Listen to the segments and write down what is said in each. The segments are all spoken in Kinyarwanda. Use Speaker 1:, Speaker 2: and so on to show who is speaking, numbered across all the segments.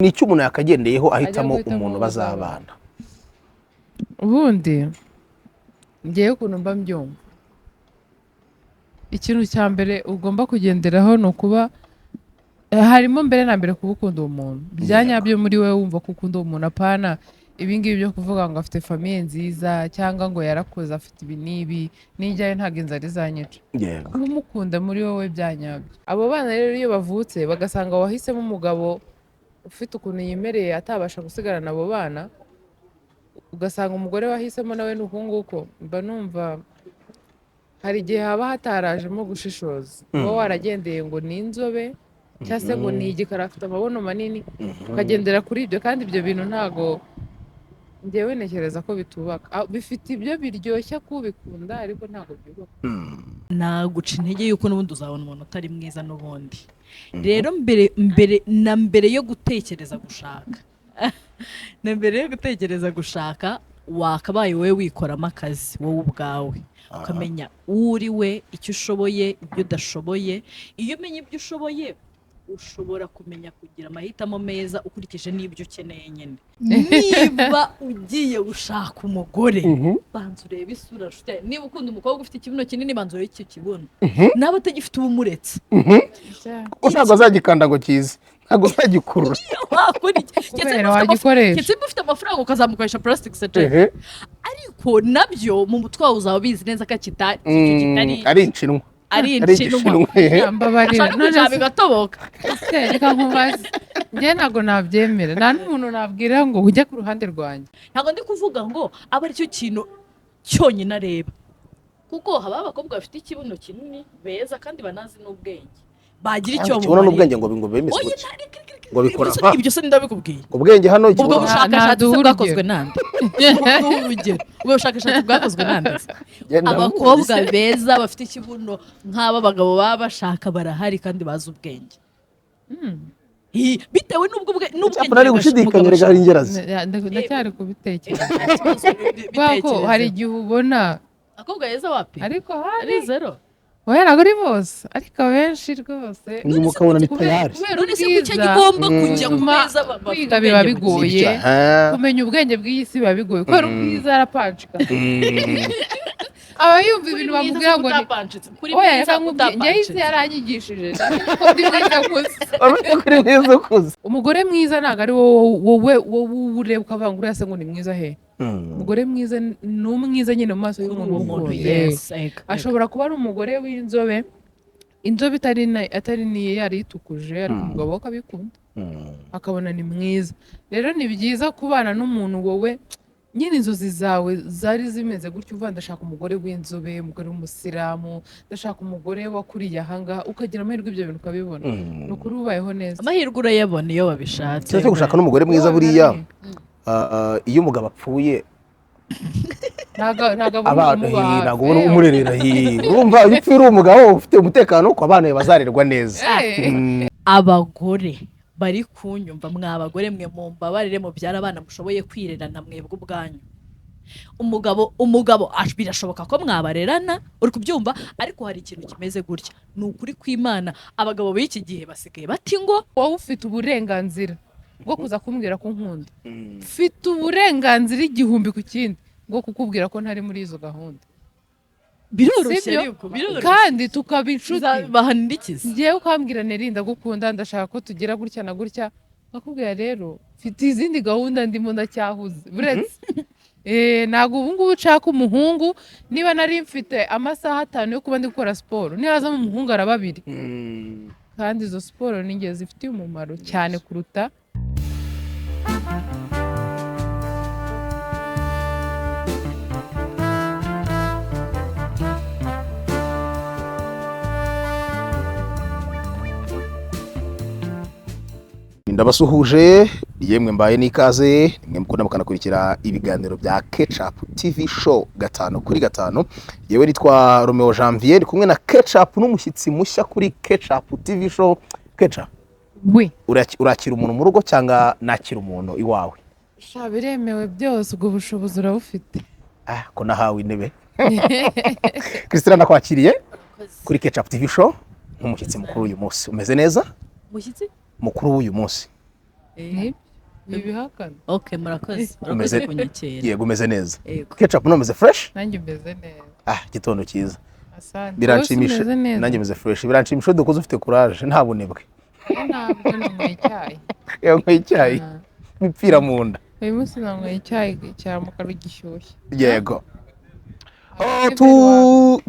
Speaker 1: Nicyo umuntu yakagendeyeho ahitamo umuntu bazabana.
Speaker 2: Ubundi ngiye ukuntu mba mbyumva, ikintu cya mbere ugomba kugenderaho ni ukuba harimo mbere na mbere kuba ukunda umuntu byanyabyo muri wowe, wumva ko ukunda umuntu, apana ibingibi byo kuvuga ngo afite famiye nziza cyangwa ngo yarakoze afite ibi n'ibi n'ijyayo ntabwo inzara izanyica. Kuba umukunda muri wowe byanyabyo. Abo bana rero iyo bavutse bagasanga wahisemo umugabo ufite ukuntu yimereye atabasha gusigarana abo bana, ugasanga umugore wahisemo nawe ni uku nguko, mba numva hari igihe haba hatarajemo gushishoza. Uba waragendeye ngo ni inzobe cyangwa se ngo ni igikara afite amabono manini, ukagendera kuri ibyo, kandi ibyo bintu ntago njyewe ntekereza ko bitubaka. Bifite ibyo biryoshya kubikunda ariko ntago byubaka.
Speaker 3: Naguca intege yuko n'ubundi uzabona umuntu utari mwiza n'ubundi. Rero mbere yo gutekereza gushaka na mbere yo gutekereza gushaka wakabaye wowe wikoramo akazi wowe ubwawe, ukamenya uri we, icyo ushoboye, ibyo udashoboye. Iyo umenye ibyo ushoboye ushobora kumenya kugira amahitamo meza ukurikije n'ibyo ukeneye nyine. Niba ugiye gushaka umugore, banza urebe isura. Niba ukunda umukobwa ufite ikibuno kinini, banza urebe icyo kibuno. Naba atagifite ubumuretse,
Speaker 1: ntabwo azagikanda ngo kize, ntabwo azagikurura.
Speaker 2: Kubera wagikoresha.
Speaker 3: Kitse ufite amafaranga ukazamukoresha plastic surgery. Ariko nabyo mu mutwe wawe uzaba ubizi neza ko kitari
Speaker 1: ari inshinwa.
Speaker 3: Ari inshinwa.
Speaker 2: Mbabarira
Speaker 3: none bigatoboka.
Speaker 2: Reka nkubaze, njye ntabwo nabyemera, nta n'umuntu nabwira ngo ujye ku ruhande rwanjye.
Speaker 3: Ntabwo ndi kuvuga ngo aba ari cyo kintu cyonyine areba, kuko haba abakobwa bafite ikibuno kinini beza kandi banazi n'ubwenge, bagira icyo
Speaker 1: babona n'ubwenge ngo bemeze gutya ngo bikora nka
Speaker 3: ibyo se ndabikubwiye.
Speaker 1: Ubwenge hano
Speaker 3: ubwo bushakashatsi bwakozwe nande? Urugero ubwo bushakashatsi bwakozwe nande? Abakobwa beza bafite ikibuno nk'aba bagabo baba bashaka barahari kandi bazi ubwenge. Bitewe n'ubwenge
Speaker 1: ari gushidikanya rega hari ingerazi.
Speaker 2: Ndacyari kubitekereza kuko hari igihe ubona
Speaker 3: akobwa beza wapi
Speaker 2: ariko
Speaker 3: ari zero.
Speaker 2: Oya ntabwo ari bose ariko benshi rwose.
Speaker 1: Ni mukabona ni tayari.
Speaker 3: None se kuki agomba kujya ku meza
Speaker 2: kwiga biba bigoye, kumenya ubwenge bw'iyi si biba bigoye kubera ubwiza arapanshika. Aba yumva ibintu bamubwira ngo ni oya reka nkubwire, njye isi yaranyigishije ko ndi mwiza kuze. Umugore mwiza ntabwo ari wowe ureba ukavuga ngo uriya se ngo ni mwiza he. Umugore mwiza ni umwiza nyine mu maso y'umuntu w'umuntu. Ashobora kuba ari umugore w'inzobe, inzobe atari niyo yari yitukuje, ariko umugabo we akabikunda akabona ni mwiza. Rero ni byiza kubana n'umuntu wowe nyine inzozi zawe zari zimeze gutyo, uvuga ndashaka umugore w'inzobe, umugore w'umusilamu, ndashaka umugore wakuriye ahangaha, ukagira amahirwe ibyo bintu ukabibona. Ni ukuri ubayeho neza.
Speaker 3: Amahirwe urayabona iyo wabishatse.
Speaker 1: Cyo gushaka n'umugore mwiza buriya iyo umugabo apfuye ntabwo umurerera urumva iyo upfuye uri umugabo ufite umutekano ko abana bazarerwa neza.
Speaker 3: Abagore bari kunyumva, mwa abagore mwe mumbabarire mubyara abana mushoboye kwirerana mwebwe ubwanyu. Umugabo birashoboka ko mwabarerana uri kubyumva, ariko hari ikintu kimeze gutya, ni ukuri kw'Imana abagabo b'iki gihe basigaye bati ngo
Speaker 2: wowe ufite uburenganzira bwo kuza kumbwira ko nkunda, ufite uburenganzira igihumbi ku kindi bwo kukubwira ko ntari muri izo gahunda.
Speaker 3: Biroroshye
Speaker 2: kandi tukaba inshuti.
Speaker 3: Bahandikiza
Speaker 2: ngiye ukambwira nerinda gukunda, ndashaka ko tugira gutya na gutya, bakubwira rero mfite izindi gahunda ndimo ndacyahuze buretse. Ntabwo ubu ngubu ushaka umuhungu, niba nari mfite amasaha 5 yo kuba ndi gukora siporo, nihaza mu muhungu araba 2, kandi izo siporo ni ingezi zifitiye umumaro cyane kuruta
Speaker 1: Ndabasuhuje yemwe mbaye n'ikaze, nimwe mukunda mukanakurikira ibiganiro bya Ketchup TV show 5/5. Yewe nitwa Romeo Janvier, kumwe na Ketchup n'umushyitsi mushya kuri Ketchup TV show. Ketchup, urakira umuntu mu rugo cyangwa nakira umuntu iwawe?
Speaker 2: Biremewe byose, ubwo bushobozi urabufite.
Speaker 1: Ko nahawe intebe. Christina nakwakiriye kuri Ketchup TV show nk'umushyitsi mukuru uyu munsi. Umeze neza?
Speaker 3: Mushyitsi
Speaker 1: mukuru w'uyu munsi.
Speaker 2: ntibihakana.
Speaker 3: okay murakoze
Speaker 1: Umeze-
Speaker 3: kunyakira
Speaker 1: yego umeze neza.
Speaker 3: yego
Speaker 1: Ketchup umeze fresh?
Speaker 2: Nanjye umeze neza.
Speaker 1: Gitondo cyiza.
Speaker 2: Asante.
Speaker 1: Biranshimisha.
Speaker 2: Wese umeze neza.
Speaker 1: Nanjye meze fresh. Biranshimisha dukoze ufite courage nta bunebwe.
Speaker 2: Ntabwo nanyweye icyayi.
Speaker 1: Yanyweye icyayi.
Speaker 2: Ah.
Speaker 1: Mipira mu nda.
Speaker 2: Uyu munsi nanyweye icyayi cya mukara gishyushye.
Speaker 1: Yego.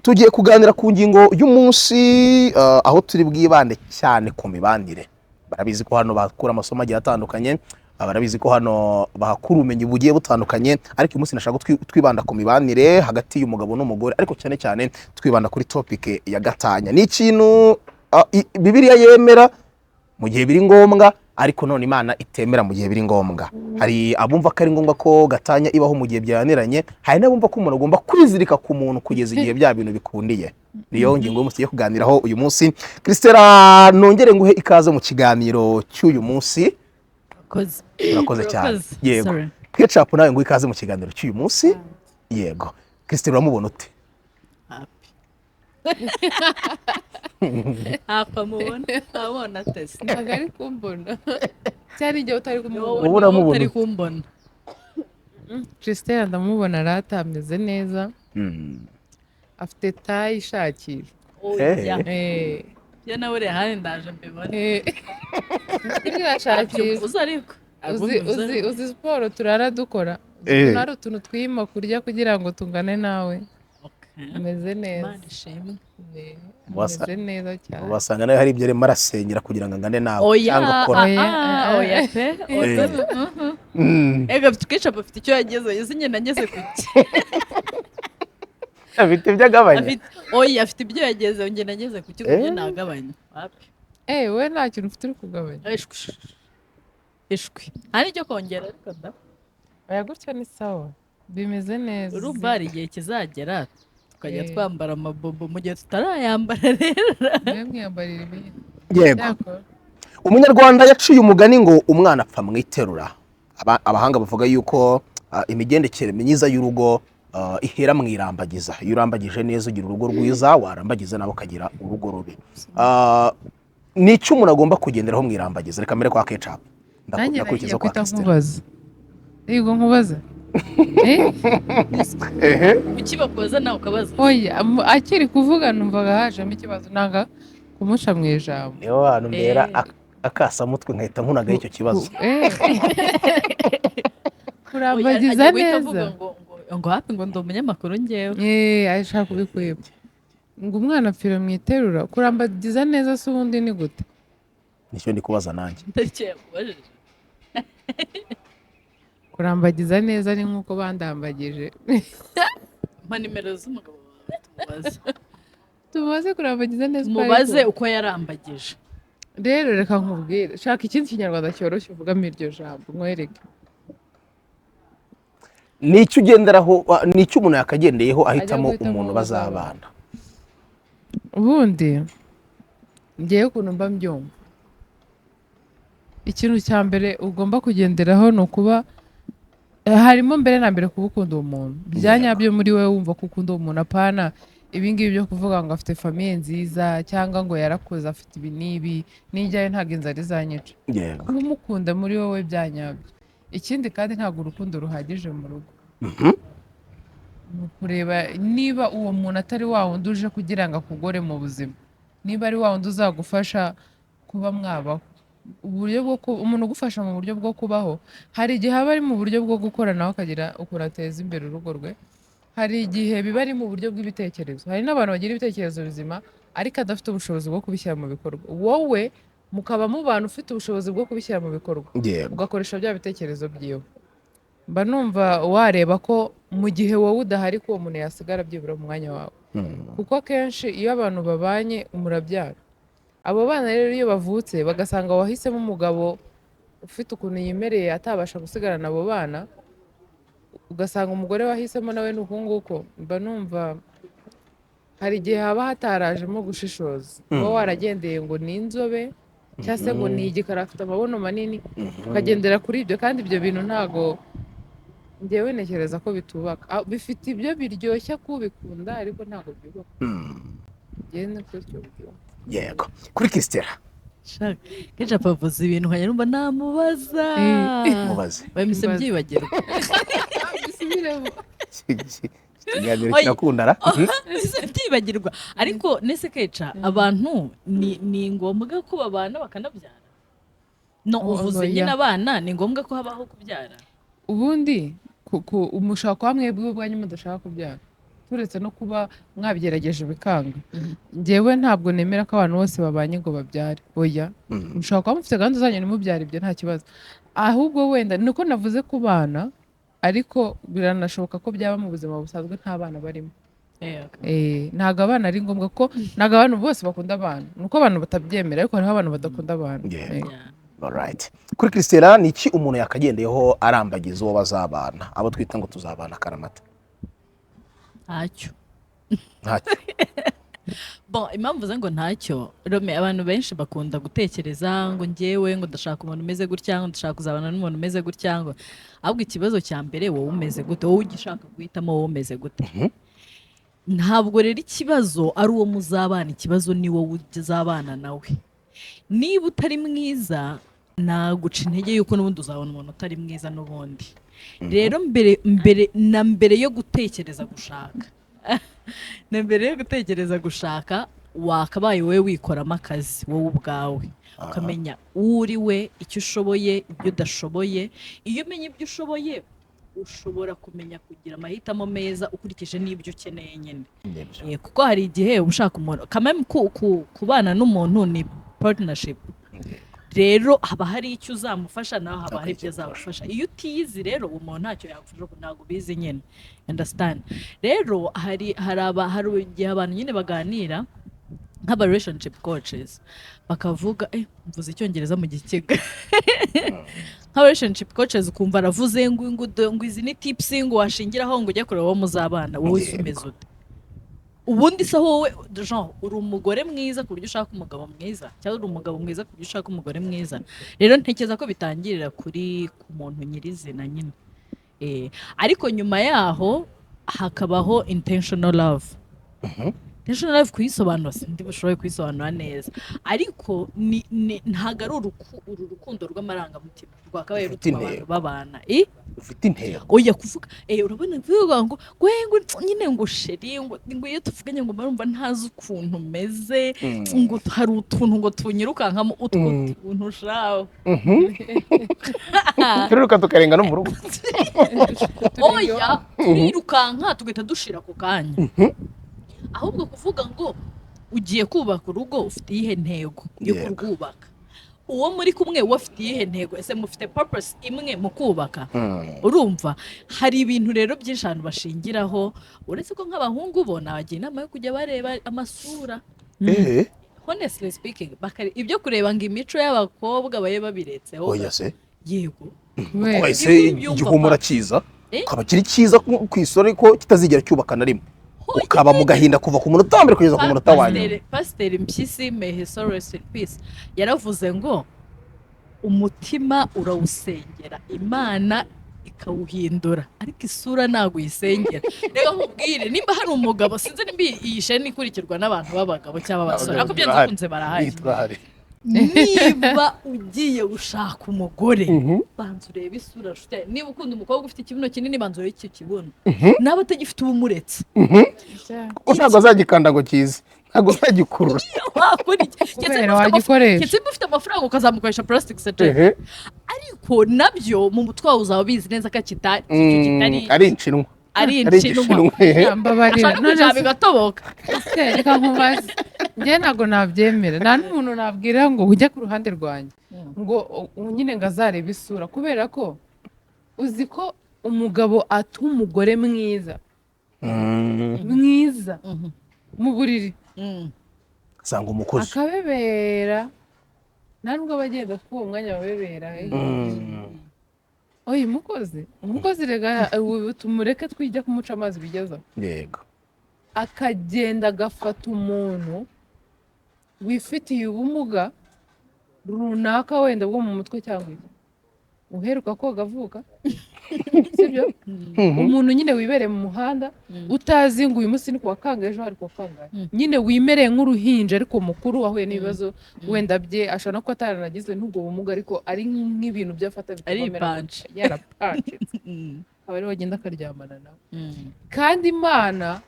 Speaker 1: Tugiye kuganira ku ngingo y'umunsi aho turi bwibande cyane ku mibanire. Barabizi ko hano bakura amasomo agiye atandukanye, barabizi ko hano bahakura ubumenyi bugiye butandukanye, ariko uyu munsi nashaka twibanda ku mibanire hagati y'umugabo n'umugore, ariko cyane cyane twibanda kuri topic ya gatanya. Ni ikintu Bibiliya yemera mu gihe biri ngombwa, ariko none Imana itemera mu gihe biri ngombwa. Hari abumva ko ari ngombwa ko gatanya ibaho mu gihe byaniranye, hari n'abumva ko umuntu agomba kwizirika ku muntu kugeza igihe bya bintu bikundiye. Niyo ngingo y'umunsi yo kuganiraho uyu munsi. Christella, nongere nguhe ikaze mu kiganiro cy'uyu munsi. Urakoze cyane. Yego. Ketchup nawe nguhe ikaze mu kiganiro cy'uyu munsi. Yego. Christella, uramubona ute?
Speaker 3: akamubona abona tese
Speaker 2: Ntabwo ari kumbona. Cyari igihe utari kumubona.
Speaker 1: Ubu uramubona
Speaker 3: utari
Speaker 1: ute?
Speaker 3: kumbona
Speaker 2: Christelle ndamubona arata ameze neza. Afite tayi ishakira.
Speaker 3: oya
Speaker 2: Eh.
Speaker 3: ya nawe uri hano ndaje mbibona
Speaker 2: Ntibirashakira.
Speaker 3: uzi ariko
Speaker 2: Uzi siporo turara dukora. Hari utuntu twima kurya kugira ngo tungane nawe. Ameze neza.
Speaker 3: Imana ishimwe
Speaker 2: Ameze neza cyane.
Speaker 1: Wasanga nawe hari ibyo arimo arasengera kugira ngo angane nawe
Speaker 3: oya
Speaker 1: cyangwa akora.
Speaker 3: oya pe ega Ketchup afite icyo yagezeho izi nyine nageze kuki
Speaker 1: Afite ibyo agabanya.
Speaker 3: oya afite ibyo yagezeho njye nageze kuki kuko nagabanya wapi
Speaker 2: We nta kintu ufite uri kugabanya.
Speaker 3: ishwi hari icyo kongera ariko da
Speaker 2: Oya gutya ni sawa. Bimeze neza.
Speaker 3: urumva hari igihe kizagera tukajya twambara amabobo mu gihe tutarayambara rero
Speaker 2: Mwe mwiyambarira ibindi.
Speaker 1: Yego.
Speaker 2: Yakora.
Speaker 1: Umunyarwanda yaciye umugani ngo umwana apfa mwiterura. Abahanga bavuga yuko imigendekere myiza y'urugo ihera mu irambagiza. Iyo urambagije neza ugira urugo rwiza, warambagiza nawe ukagira urugo rubi. Ni icyo umuntu agomba kugenderaho mu irambagiza. Reka mbere kwa Ketchup.
Speaker 2: Nanjye
Speaker 1: Ndakurikiza
Speaker 2: nagiye
Speaker 1: kwa
Speaker 2: kwita
Speaker 1: Christella.
Speaker 2: nkubaza. Yego nkubaza.
Speaker 3: kuki bakoza nawe ukabaza
Speaker 2: Oya akiri kuvuga numvaga hajemo ikibazo nanga kumuca mu ijambo.
Speaker 1: Niyo hantu mbera akasamutwe nkahita nkunagaho icyo kibazo.
Speaker 2: Kurambagiza neza.
Speaker 3: ngo hafi ngo ndi umunyamakuru ngewe
Speaker 2: ashaka kubikwibwa. Ngo umwana apfira mu iterura. Kurambagiza neza se ubundi ni gute?
Speaker 1: Nicyo ndi kubaza nanjye.
Speaker 3: ndacyeye kubajije
Speaker 2: Kurambagiza neza ni nk'uko bandambagije.
Speaker 3: mpa nimero z'umugabo wawe
Speaker 2: Tumaze kurambagiza neza.
Speaker 3: mubaze uko yarambagije
Speaker 2: Rero reka nkubwire. Shaka ikindi kinyarwanda cyoroshye uvugamo iryo jambo nkwereke.
Speaker 1: Nicyo ugenderaho, nicyo umuntu yakagendeyeho ahitamo
Speaker 2: guhitamo
Speaker 1: umuntu
Speaker 2: uwo
Speaker 1: bazabana.
Speaker 2: Ubundi ngewe ukuntu mba mbyumva. Ikintu cya mbere ugomba kugenderaho ni ukuba harimo mbere na mbere kuba ukunda uwo muntu. Byanyabyo muri wowe wumva ko ukunda uwo muntu apana ibingibi byo kuvuga ngo afite famiye nziza cyangwa ngo yarakuze afite ibi n'ibi n'ijyayo ntabwo inzara izanyica.
Speaker 1: Yego.
Speaker 2: Kuba umukunda muri wowe byanyabyo. Ikindi kandi ntabwo urukundo ruhagije mu rugo. Ni ukureba niba uwo muntu atari wa wundi uje kugira ngo akugore mu buzima, niba ari wa wundi uzagufasha kuba mwabaho. Umuntu ugufasha mu buryo bwo kubaho, hari igihe aba ari mu buryo bwo gukora nawe akagira ukuntu ateza imbere urugo rwe. Hari igihe biba ari mu buryo bw'ibitekerezo. Hari n'abantu bagira ibitekerezo bizima ariko adafite ubushobozi bwo kubishyira mu bikorwa. Wowe mukaba mubana ufite ubushobozi bwo kubishyira mu bikorwa, ugakoresha bya bitekerezo byiwe. Mba numva wareba ko mu gihe wowe udahari ko uwo muntu yasigara byibura mu mwanya wawe. Kuko akenshi iyo abantu babanye murabyara. Abo bana rero iyo bavutse bagasanga wahisemo umugabo ufite ukuntu yimereye atabasha gusigarana abo bana, ugasanga umugore wahisemo nawe ni uku nguko, mba numva hari igihe haba hatarajemo gushishoza. Uba waragendeye ngo ni inzobe cyangwa se ngo ni igikara afite amabono manini, ukagendera kuri ibyo, kandi ibyo bintu ntago njyewe ntekereza ko bitubaka. Bifite ibyo biryoshya kubikunda ariko ntago byubaka. Njyewe ni gutyo byumva.
Speaker 1: Yego. Kuri Christella,
Speaker 3: kenshi apavuza ibintu nkajya numva namubaza
Speaker 1: mubaze
Speaker 3: bamise byibagirwa
Speaker 2: bisubiremo
Speaker 1: ikiganiro
Speaker 3: Oya.
Speaker 1: kirakundana
Speaker 3: Mise byibagirwa ariko nese keca abantu ni ngombwa ko babana bakanabyara no uvuze
Speaker 2: Oya.
Speaker 3: nyine abana ni ngombwa ko habaho kubyara
Speaker 2: ubundi umushaka kwa mwebwe ubwanyu mudashaka kubyara turetse no kuba mwabigerageje bikanga njyewe ntabwo nemera ko abantu bose babanye ngo babyare oya mushaka kuba mufite gahunda zanyu nimubyara ibyo nta kibazo ahubwo wenda niko navuze ku bana ariko biranashoboka ko byaba mu buzima busanzwe nta bana barimo ntabwo abana ari ngombwa ko ntabwo abantu bose bakunda abana nuko abantu batabyemera ariko hariho abantu badakunda abana
Speaker 1: Alright. Kuri Christella ni iki umuntu yakagendeyeho arambagiza uwo bazabana abo twita ngo tuzabana akaramata
Speaker 3: ntacyo
Speaker 1: ntacyo
Speaker 3: bon impamvu ze ngo ntacyo Rome abantu benshi bakunda gutekereza ngo njyewe ngo ndashaka umuntu umeze gutya ngo ndashaka kuzabana n'umuntu umeze gutya ngo ahubwo ikibazo cya mbere wowe umeze gute wowe ugishaka guhitamo wowe umeze gute ntabwo rero ikibazo ari uwo muzabana ikibazo ni wowe uzabana nawe niba utari mwiza naguca intege yuko n'ubundi uzabona umuntu utari mwiza n'ubundi rero mbere yo gutekereza gushaka wakabaye wowe wikoramo akazi wowe ubwawe ukamenya uwo uri we icyo ushoboye ibyo udashoboye iyo umenya ibyo ushoboye ushobora kumenya kugira amahitamo meza ukurikije n'ibyo ukeneye nyine kuko hari igihe uba ushaka umuntu kameme kubana n'umuntu ni partnership rero haba hari icyo uzamufasha nawe haba hari ibyo azabafasha iyo utiyizi rero umuntu ntacyo yagufasha ntabwo ubizi nyine understand rero hari igihe abantu nyine baganira nk'aba relationship coaches bakavuga mvuze icyongereza mu gikiga nk'aba relationship coaches ukumva aravuze ngo izi ni tips ngo washingiraho ngo ujye kureba uwo muzabana wowe umeze ute ubundi se wowe uri umugore mwiza ku buryo ushaka umugabo mwiza cyangwa uri umugabo mwiza ku buryo ushaka umugore mwiza rero ntekereza ko bitangirira ku muntu nyirizina nyine ariko nyuma yaho hakabaho intentional love intentional love kuyisobanura sindi bushoboye kuyisobanura neza ariko ntabwo ari uru rukundo rw'amarangamutima rwakabaye rutuma abantu babana
Speaker 1: ufite intego
Speaker 3: oya kuvuga urabona bivuga ngo nyine ngo sheri ngo iyo tuvuganye ngo marumva ntazi ukuntu meze ngo hari utuntu ngo tunyirukankamo utwo tuntu shaho
Speaker 1: turuka tukarenga no mu rugo
Speaker 3: oya turirukanka tugahita dushira ako kanya ahubwo kuvuga ngo ugiye kubaka urugo ufite iyihe ntego yo kurwubaka uwo muri kumwe wafite iyihe ntego ese mufite purpose imwe mu kubaka urumva hari ibintu rero byinshi abantu bashingiraho uretse ko nk'abahungu bo nabagira inama yo kujya bareba amasura honestly speaking ibyo kureba ngo imico y'abakobwa baye babiretseho
Speaker 1: oya se
Speaker 3: yego
Speaker 1: ese igihumura cyiza ukaba kiri cyiza ku isore ko kitazigera cyubaka na rimwe ukaba mu gahinda kuva ku munota wa mbere kugeza ku munota wa nyuma
Speaker 3: Pasiteri Mpyisi may his soul rest in peace yaravuze ngo umutima urawusengera Imana ikawuhindura ariko isura ntabwo uyisengera reka nkubwire nimba hari umugabo sinzi nimba iyi sheni ikurikirwa n'abantu b'abagabo cyangwa abasore ariko byanze bikunze barahari niba ugiye gushaka umugore banza urebe isura niba ukunda umukobwa ufite ikibuno kinini banza urebe icyo kibuno naba atagifite ubumuretse
Speaker 1: kuko ntabwo azagikanda ngo kize ntabwo uzagikurura
Speaker 3: wakora iki ndetse ufite amafaranga ukazamukoresha plastic surgery ariko nabyo mu mutwe wawe uzaba ubizi neza ko kitari
Speaker 1: ari inshinwa
Speaker 3: ari inshinwa
Speaker 2: mbabarira
Speaker 3: none bigatoboka
Speaker 2: reka nkubaze njye ntabwo nabyemera nta n'umuntu nabwira ngo ujye ku ruhande rwanjye ngo nyine ngo azarebe isura kubera ko uzi ko umugabo atuma umugore mwiza mu buriri
Speaker 1: asanga umukozi
Speaker 2: akabebera nta nubwo aba agenda ko uwo mwanya babebera oya umukozi rega tumureke twijya kumuca amazi bigezaho
Speaker 1: yego
Speaker 2: akagenda agafata umuntu wifitiye ubumuga runaka wenda bwo mu mutwe cyangwa iki uheruka koga avuka sibyo umuntu nyine wibereye mu muhanda utazi ngo uyu munsi ni kuwa kangahe ejo hari kuwa kangahe nyine wimereye nk'uruhinja ariko mukuru wahuye n'ibibazo wenda bye ashobora no kuba ataranagize n'ubwo bumuga ariko ari nk'ibintu byafata bikomera yarapanshitse aba ariwe agenda akaryamana nawe kandi Imana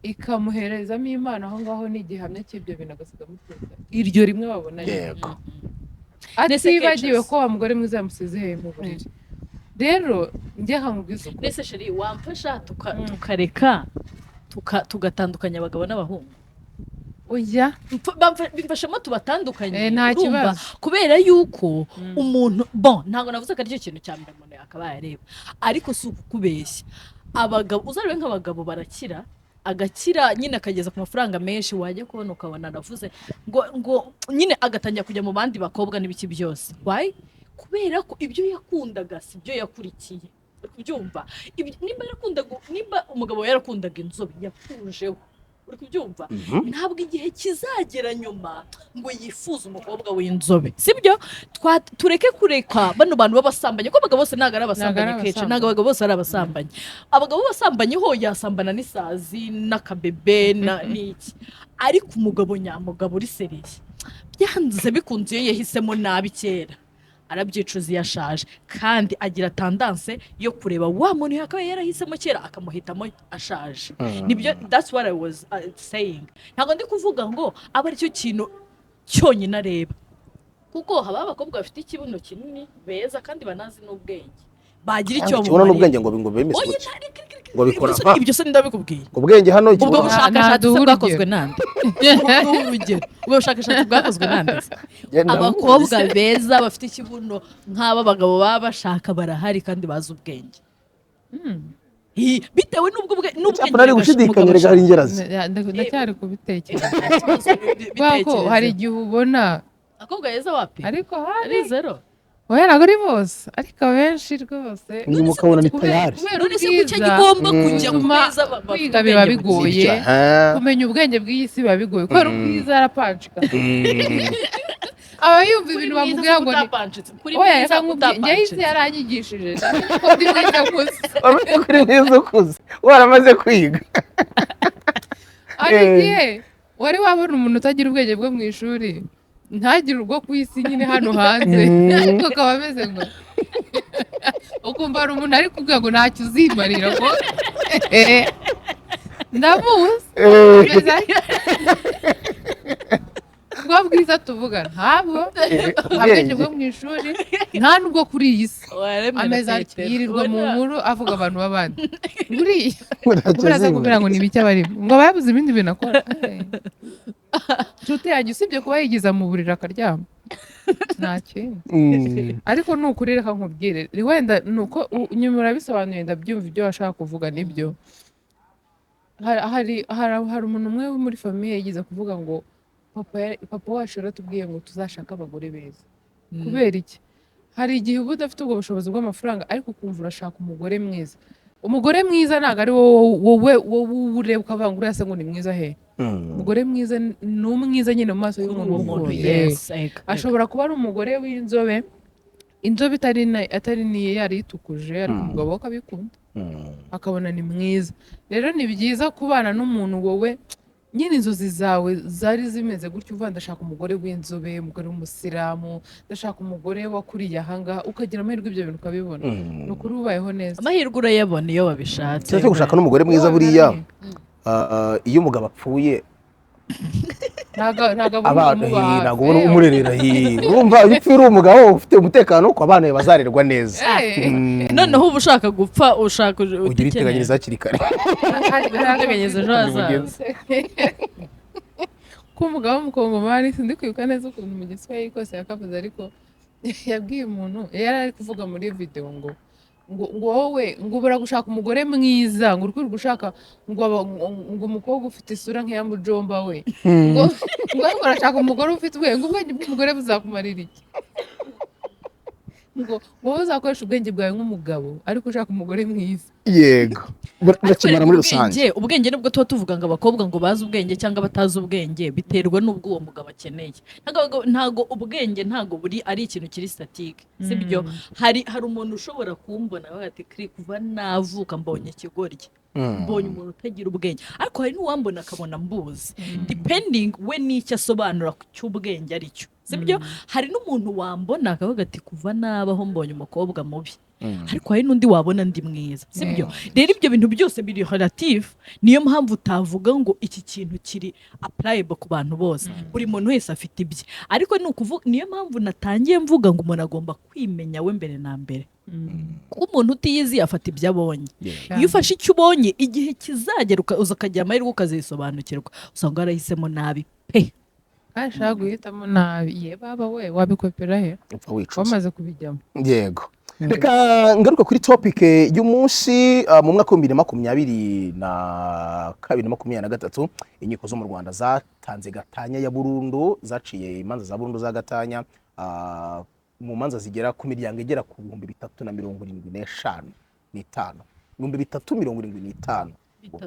Speaker 2: ikamuherezamo Imana aho ngaho ni igihamya cy'ibyo bintu agasiga amutuza iryo rimwe babonanye atibagiwe ko wa mugore mwiza yamusize mu buriri rero njye hamubwiza uko
Speaker 3: mbese sheri wamfasha tukareka tugatandukanya abagabo n'abahungu
Speaker 2: oya
Speaker 3: bimfashamo tubatandukanye
Speaker 2: nta kibazo
Speaker 3: kubera yuko umuntu ntabwo navuze ko aricyo kintu cya mbere umuntu yakaba yareba ariko si ukukubeshya abagabo uzarebe nk'abagabo barakira agakira nyine akageza ku mafaranga menshi wajya kubona ukabona aravuze ngo nyine agatangira kujya mu bandi bakobwa n'ibiki byose why kubera ko ibyo yakundaga si byo yakurikiye kubyumva nimba umugabo yarakundaga inzobe yakujeho uri kubyumva ntabwo igihe kizagera nyuma ngo yifuze umukobwa w'inzobe sibyo tureke kureka bano bantu b'abasambanyi ko abagabo bose ntabwo ari abasambanyi kenshi ntabwo abagabo bose ari abasambanyi abagabo b'abasambanyi ho yasambana n'isazi n'akabebe n'iki ariko umugabo nyamugabo uri seriye byanze bikunze iyo yahisemo nabi kera arabyicuza iyo ashaje kandi agira tendance yo kureba wa muntu yakabaye yarahisemo kera akamuhitamo ashaje nibyo that's what I was saying ntabwo ndi kuvuga ngo aba aricyo kintu cyonyine areba kuko haba abakobwa bafite ikibuno kinini beza kandi banazi n'ubwenge bagira icyo
Speaker 1: kibona n'ubwenge ngo bemeze ngo bikora
Speaker 3: ibyo se ndabikubwiye
Speaker 1: ubwenge hano
Speaker 3: ubwo bushakashatsi bwakozwe nande ubwo bushakashatsi bwakozwe nande abakobwa beza bafite ikibuno nk'aba bagabo baba bashaka barahari kandi bazi ubwenge bitewe n'ubwenge
Speaker 1: nari gushidikanya rega hari ingerazi
Speaker 2: ndacyari kubitekereza kuko hari igihe ubona
Speaker 3: abakobwa beza wapi
Speaker 2: ariko
Speaker 3: ari zero
Speaker 2: oya ntabwo ari bose ariko abenshi rwose
Speaker 1: ni mukabona ni tayari
Speaker 3: none se kuki gigomba kujya ku meza
Speaker 2: kwiga biba bigoye kumenya ubwenge bw'iyi si biba bigoye kubera ubwiza arapanshika aba yumva ibintu bamubwira ngo ni oya reka nkubwire njye isi yaranyigishije ko ndi mwiza gusa
Speaker 1: wamenye kuri mwiza ukuze waramaze kwiga
Speaker 2: hari igihe wari wabona umuntu utagira ubwenge bwo mu ishuri ntagire urwo ku isi nyine hano hanze ariko akaba ameze ngo ukumva hari umuntu ari kubwira ngo ntacyo uzimarira ngo ndamuzi ubwo bwiza tuvuga ntabwo nta bwenge bwo mu ishuri nta n'ubwo kuri iyi si ameze ati yirirwa mu nkuru avuga abantu b'abandi buriya kubera kubera ngo ni bike abarimo ngo babuze ibindi bintu akora nshuti yanjye usibye kuba yigiza mu buriri akaryama nta kindi ariko ni ukuri reka nkubwire wenda ni uko nyuma urabisobanuye ndabyumva ibyo washaka kuvuga nibyo hari umuntu umwe wo muri famiye yigize kuvuga ngo papa wacu yaratubwiye ngo tuzashake abagore beza kubera iki hari igihe uba udafite ubwo bushobozi bw'amafaranga ariko ukumva urashaka umugore mwiza umugore mwiza ntabwo ari wowe ureba ukavuga ngo uriya se ngo ni mwiza he umugore mwiza ni umwiza nyine mu maso y'umuntu w'umuntu ashobora kuba ari umugore w'inzobe inzobe atari niyo yari yitukuje ariko umugabo we akabikunda akabona ni mwiza rero ni byiza kubana n'umuntu wowe nyine inzozi zawe zari zimeze gutyo uvuga ndashaka umugore w'inzobe umugore w'umusilamu ndashaka umugore wakuriye ahangaha ukagira amahirwe ibyo bintu ukabibona ni ukuri ubayeho neza
Speaker 3: amahirwe urayabona iyo wabishatse
Speaker 1: cyo gushaka n'umugore mwiza buriya iyo umugabo apfuye ntabwo ubona umurerera urumva iyo upfuye uri umugabo ufite umutekano ko abana bazarerwa neza
Speaker 3: noneho uba ushaka gupfa ushaka
Speaker 1: ugira iteganyiriza hakiri kare
Speaker 3: iteganyiriza ejo hazaza
Speaker 2: ko umugabo w'umukongomani sindi kwibuka neza ukuntu mu giswahili kose yakavuze ariko yabwiye umuntu yari ari kuvuga muri video ngo wowe ngo ubura gushaka umugore mwiza ngo uri gushaka ngo umukobwa ufite isura nk'iya mujomba we ngo urashaka umugore ufite ubwenge ubwenge bw'umugore buzakumarira iki ngo wowe uzakoresha ubwenge bwawe nk'umugabo ariko ushaka umugore mwiza.
Speaker 1: yego urakimara muri rusange.
Speaker 3: ubwenge nubwo tuba tuvuga ngo abakobwa ngo bazi ubwenge cyangwa batazi ubwenge biterwa n'ubwo uwo mugabo akeneye. Ntago ubwenge ntago buri ari ikintu kiri statike sibyo. Hari umuntu ushobora kumbona ati kri kuva navuka mbonye ikigoryi, mbonye umuntu utagira ubwenge, ariko hari n'uwambona akabona mbuzi depending we n'icyo asobanura cy'ubwenge ari cyo sibyo. Hari n'umuntu wambona akavuga ati kuva nabaho mbonye umukobwa mubi, ariko hari n'undi wabona ndi mwiza sibyo. Rero ibyo bintu byose biri relative, niyo mpamvu utavuga ngo iki kintu kiri applicable ku bantu bose. Buri muntu wese afite ibye, ariko ni ukuvuga niyo mpamvu natangiye mvuga ngo umuntu agomba kwimenya we mbere na mbere. Kuko umuntu utiyizi afata ibyo abonye. Iyo ufashe icyo ubonye, igihe kizagera ukagira amahirwe ukazisobanukirwa, usanga warahisemo nabi pe.
Speaker 2: Ashaka guhitamo nabi, ye baba we wabikopera he wamaze kubijyamo.
Speaker 1: Yego, reka ngaruka kuri topic y'umunsi. Mu mwaka wa 2022 inkiko zo mu Rwanda zatanze gatanya ya burundu, zaciye imanza za burundu za gatanya mu manza zigera ku miryango igera ku 375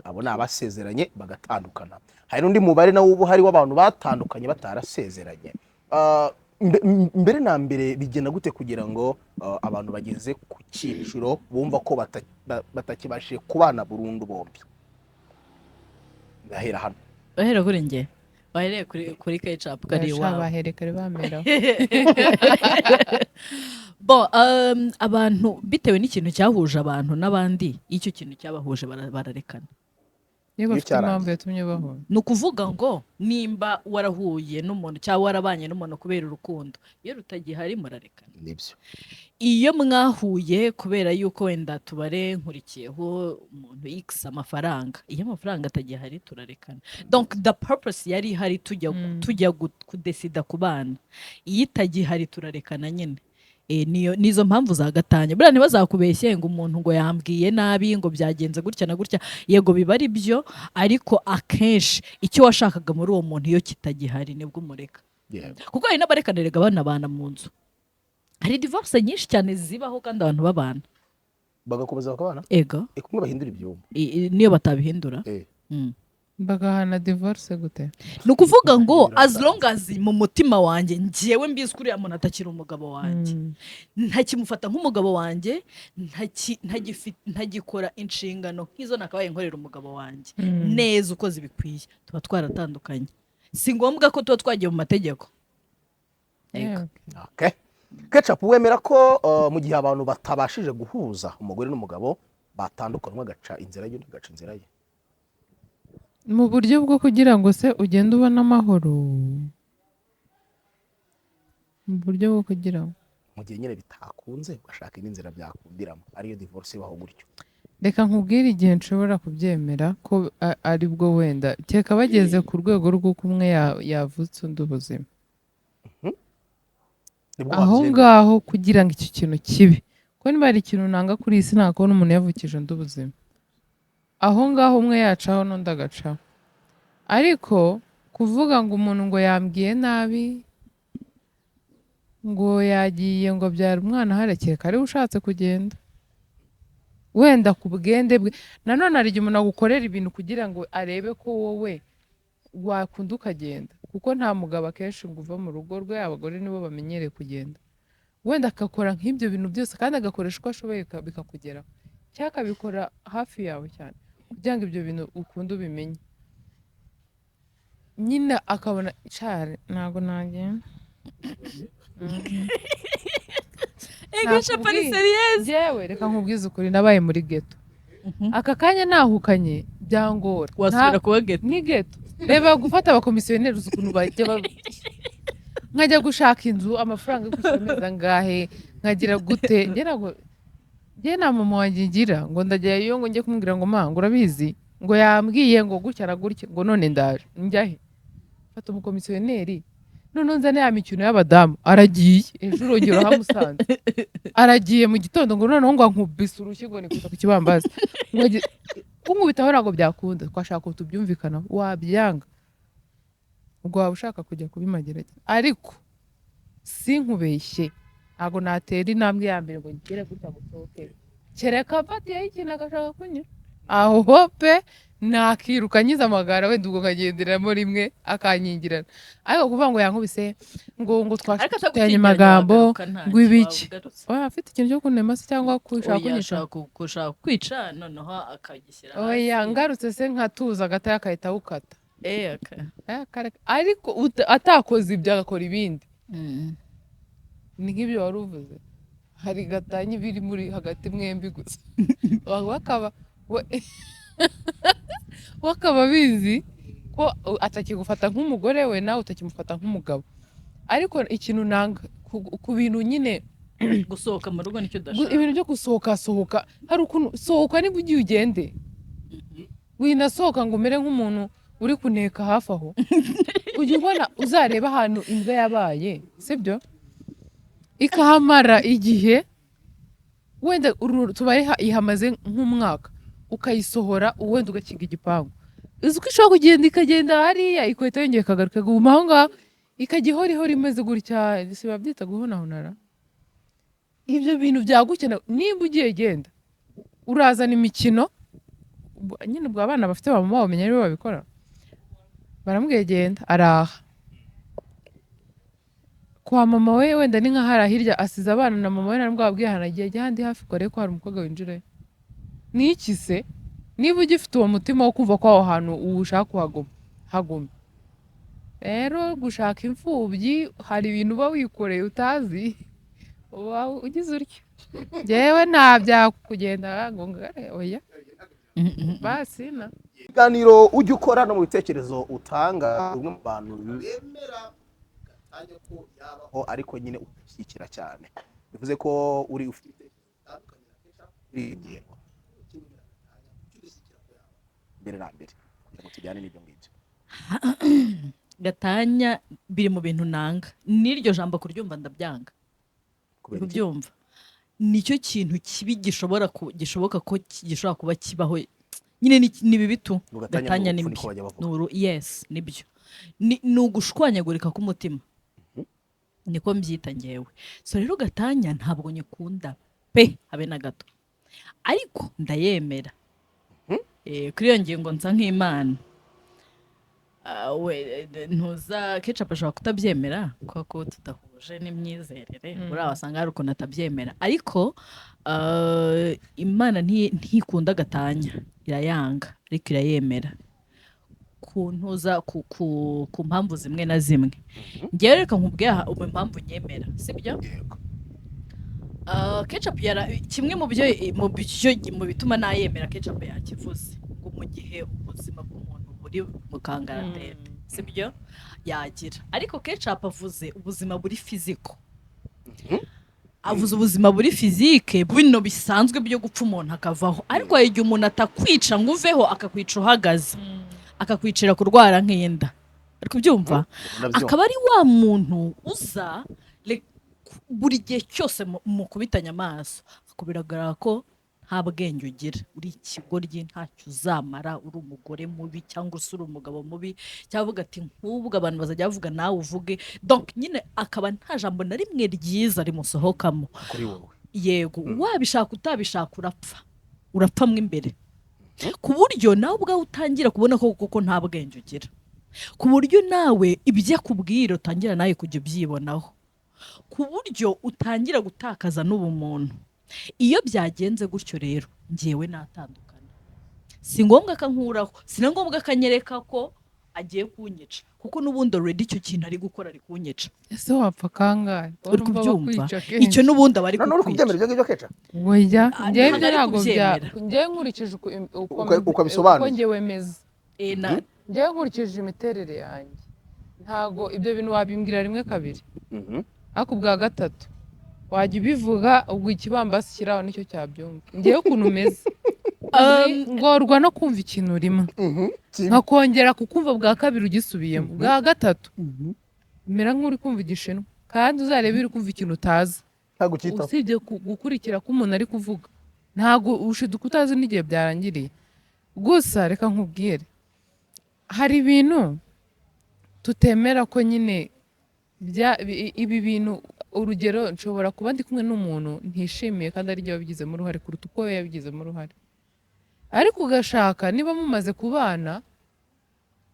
Speaker 1: abo ni abasezeranye bagatandukana. Hari n'undi mubare nawo ubu hari w'abantu batandukanye batarasezeranye. Mbere na mbere bigenda gute kugira ngo abantu bageze ku cyiciro bumva ko batakibashije kubana burundu bombi? Ndahera hano.
Speaker 3: Bahera kuri nge, bahereye kuri Ketchup kari iwawe.
Speaker 2: Bahere kare bamera.
Speaker 3: Abantu bitewe n'ikintu cyahuje abantu n'abandi, icyo kintu cyabahuje bararekana.
Speaker 2: Yego, bafite impamvu yatumye bahura.
Speaker 3: Ni ukuvuga ngo nimba warahuye n'umuntu cyangwa warabanye n'umuntu kubera urukundo, iyo rutagihari murarekana.
Speaker 1: Nibyo.
Speaker 3: Iyo mwahuye kubera yuko wenda tubare nkurikiyeho umuntu X amafaranga, iyo amafaranga atagihari turarekana. Donc the purpose yari ihari tujya kudesida ku bana, iyo itagihari turarekana nyine. Nizo mpamvu za gatanya. Buriya ntibazakubeshye ngo umuntu ngo yambwiye nabi ngo byagenze gutya na gutya. Yego biba ari byo, ariko akenshi icyo washakaga muri uwo muntu iyo kitagihari nibwo umureka. Kuko hari n'abarekaniraga abana mu nzu. Hari divorce nyinshi cyane zibaho kandi abantu babana
Speaker 1: bagakomeza bakabana.
Speaker 3: Ego
Speaker 1: kumwe bahindura ibyumba
Speaker 3: niyo batabihindura.
Speaker 2: Bagahana divorce gute?
Speaker 3: Ni ukuvuga ngo as long as mu mutima wanjye njyewe mbizi kuri ya muntu atakiri umugabo wanjye, ntakimufata nk'umugabo wanjye, ntagikora inshingano nk'izo nakabaye nkorera umugabo wanjye neza uko zibikwiye, tuba twaratandukanye. Si ngombwa ko tuba twagiye mu mategeko.
Speaker 1: Okay. Ketchup, wemera ko mu gihe abantu batabashije guhuza umugore n'umugabo batandukanywa gaca inzira ye n'agaca inzira ye?
Speaker 2: Mu buryo bwo kugira ngo se ugende ubona amahoro, mu buryo bwo kugira ngo
Speaker 1: mu gihe nyine bitakunze ugashaka n'inzira byakundiramo, ariyo divorce ibaho gutyo.
Speaker 2: Reka nkubwire igihe nshobora kubyemera ko ari bwo wenda cyeka bageze ku rwego rw'uko umwe yavutse undi ubuzima. Aho ngaho kugira ngo icyo kintu kibe, ko niba ari ikintu nanga kuri isi nta kubona umuntu yavukije undi ubuzima. Aho ngaho umwe yacaho n'undi agacaho. Ariko kuvuga ngo umuntu ngo yambwiye nabi, ngo yagiye ngo abyara umwana harekeka ari ushatse kugenda wenda ku bwende bwe. Nanone hari igihe umuntu agukorera ibintu kugira ngo arebe ko wowe wakunda ukagenda, kuko nta mugabo akenshi ngo uva mu rugo rwe, abagore nibo bamenyereye kugenda. Wenda akakora nk'ibyo bintu byose kandi agakoresha uko ashoboye bikakugeraho, cyangwa akabikora hafi yawe cyane kugira ngo ibyo bintu ukunda ubimenye. Nyine akabona cyane ntabwo nagenda. Jewe reka nkubwize ukuri, nabaye muri ghetto. Aka kanya nahukanye byangora.
Speaker 3: Wasubira kuba ghetto? Ni
Speaker 2: ghetto. Reba gufata abakomisiyoneri ukuntu bajya nkajya gushaka inzu, amafaranga yo kwishyura ngahe, nkagira gute. Njye nta mama wanjye ngira ngo ndajyayo ngo njye kumubwira ngo ma ngo urabizi ngo yambwiye ngo gutya na gutya ngo none ndaje njyahe. Fata umukomisiyoneri none nzane ya mikino y'abadamu, aragiye ejo urongera hamusanze, aragiye mu gitondo ngo noneho ngo ankubise urushyi ngo nikuta ku kibambazi. Kunkubitaho ntabwo byakunda, twashaka ko tubyumvikana, wabyanga ubwo waba ushaka kujya kubimagerageza. Ariko sinkubeshye ntabwo natera intambwe ya mbere ngo ngere gutya gusohoke kereka mfatiyeho ikintu agashaka kunyura aho pe nakiruka nyize amagara wenda ubwo nkagenderamo rimwe akanyingirana ariko kuvuga ngo yankubise ngo twashitanye amagambo ngo ibiki afite ikintu cyo kunema se cyangwa
Speaker 3: kushaka kwica noneho akagishyira hasi
Speaker 2: oya ngarutse se nkatuza agata yakahita awukata ariko atakoze ibyo agakora ibindi ni nk'ibyo wari uvuze hari gatanya biri muri hagati mwembi gusa wakaba bizi ko atakigufata nk'umugore we nawe utakimufata nk'umugabo ariko ikintu nanga ku bintu nyine
Speaker 3: gusohoka mu rugo nicyo udashaka
Speaker 2: ibintu byo gusohoka hari ukuntu sohoka niba ugiye ugende winasohoka ngo umere nk'umuntu uri kuneka hafi aho ujya ubona uzareba ahantu imbwa yabaye sibyo ikahamara igihe wenda tubaye ihamaze nk'umwaka ukayisohora wenda ugakinga igipangu uzi ko ishobora kugenda ikagenda hariya ikahita yongera ikagaruka iguma aho ngaho ikajya ihora imeze gutya si babyita guhonahonara ibyo bintu byagukena niba ugiye genda urazana imikino nyine ubwo abana bafite ba mama bamenya nibo babikora baramubwiye genda araha kwa mama we wenda ni nk'ahari hirya asize abana na mama we ntabwo babwiye ahantu agiye ajya ahandi hafi kore ko hari umukobwa winjirayo ni iki se niba ugifite uwo mutima wo kumva ko aho hantu ushaka kuhaguma haguma rero gushaka imfubyi hari ibintu uba wikoreye utazi uba ugize utyo njyewe nta byakugenda ngo ngare oya basi na
Speaker 1: ibiganiro ujya ukora no mu bitekerezo utanga umwe mu bantu bemera gatanya ko yabaho ariko nyine ushyigikira cyane bivuze ko uri ufite ingingo mbere na mbere kugira ngo tujyane n'ibyo ngibyo
Speaker 3: gatanya biri mu bintu nanga n'iryo jambo kuryumva ndabyanga kubyumva nicyo kintu kibi gishoboka ko gishobora kuba kibaho nyine ni bibi tu gatanya ni yes nibyo ni ugushwanyagurika k'umutima niko mbyita ngewe so rero gatanya ntabwo nyikunda pe habe na gato ariko ndayemera kuri iyo ngingo nsa nk'Imana ntuza ketchup ashobora kutabyemera kuko tudahuje n'imyizerere buriya wasanga hari ukuntu atabyemera ariko Imana ntikunda gatanya irayanga ariko irayemera ku ntuza ku mpamvu zimwe na zimwe ngewe reka nkubwira impamvu nyemera sibyo ketchup kimwe mu bituma nayemera ketchup yakivuze ngo mu gihe ubuzima bw'umuntu buri mu kangaratete sibyo yagira ariko ketchup avuze ubuzima buri fiziko avuze ubuzima buri fizike bino bisanzwe byo gupfa umuntu akavaho ariko igihe umuntu atakwica ngo uveho akakwica uhagaze akakwicira kurwara nk'inda ariko byumva akaba ari wa muntu uza buri gihe cyose mu kubitanya amaso akubiragaragara ko nta bwenge ugira uri ikigoryi ntacyo uzamara uri umugore mubi cyangwa se uri umugabo mubi cyangwa ati nk'ubwo abantu bazajya bavuga nawe uvuge donc nyine akaba nta jambo na rimwe ryiza rimusohokamo yego wabishaka utabishaka urapfa mo imbere ku buryo nawe ubwawe utangira kubona ko koko nta bwenge ugira ku buryo nawe ibyo akubwira utangira nawe kujya ubyibonaho ku buryo utangira gutakaza n'ubumuntu iyo byagenze gutyo rero ngewe natandukana si ngombwa akankuraho si na ngombwa akanyereka ko agiye kunyica kuko n'ubundi already icyo kintu ari gukora ari kunyica
Speaker 2: ese wapfa kangahe
Speaker 3: uri kubyumva icyo n'ubundi aba ari
Speaker 1: kubyemera ibyo ngibyo keca
Speaker 2: oya ngewe ibyo ntabwo ngewe nkurikije
Speaker 1: uko bisobanuye
Speaker 2: uko ngewe meze ngewe nkurikije imiterere yanjye ntabwo ibyo bintu wabimbwira rimwe kabiri ariko ubwa gatatu wajya ubivuga ubwo ikibambasi kiraho nicyo cyabyumva ngewe ukuntu umeze ngorwa no kumva ikintu urimo nkakongera kukumva bwa kabiri ugisubiyemo bwa gatatu mera nk'uri kumva igishinwa kandi uzarebe uri kumva ikintu utazi usibye gukurikira ko umuntu ari kuvuga ntabwo ushiduka utazi n'igihe byarangiriye gusa reka nkubwire hari ibintu tutemera ko nyine ibi bintu urugero nshobora kuba ndi kumwe n'umuntu ntishimiye kandi ari ryo wabigizemo uruhare kuruta uko we yabigizemo uruhare, ariko ugashaka niba mumaze kubana